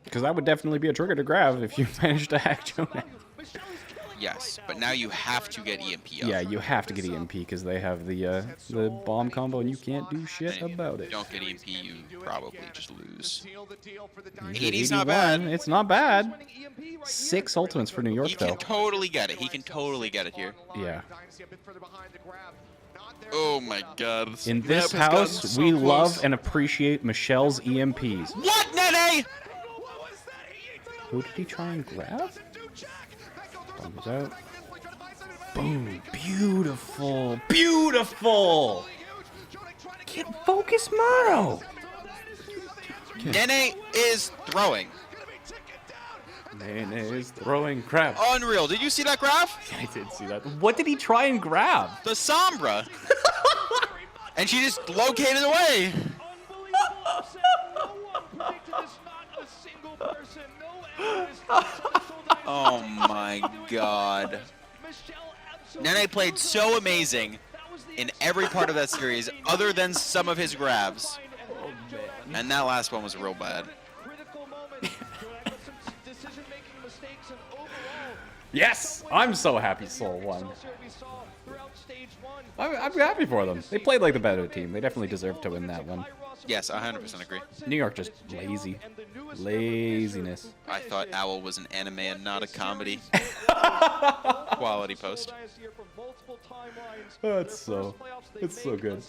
Because that would definitely be a trigger to grab if you managed to hack Jonak. Yes, but now you have to get EMP up. Yeah, you have to get EMP because they have the bomb combo and you can't do shit And if about you it. don't get EMP, you probably just lose. He's at 80's not bad. It's not bad. 6 ultimates for New York He though. can totally get it. He can totally get it here. Yeah. Oh my god. In this map has gotten house, so we close. love and appreciate Michelle's EMPs. What, Nene? Who did he try and grab? Thumbs out. Boom. Beautiful. Beautiful. Get focus mono. Nene is throwing. Nene is throwing crap. Unreal. Did you see that graph? I did see that. What did he try and grab? The Sombra. And she just located away. Oh my god. Nene played so amazing in every part of that series, other than some of his grabs. And that last one was real bad. Yes! I'm so happy Seoul won. I'm happy for them. They played like the better team. They definitely deserved to win that one. Yes, 100% agree. New York just lazy. Laziness. I thought Owl was an anime and not a comedy. Quality post. It's so good.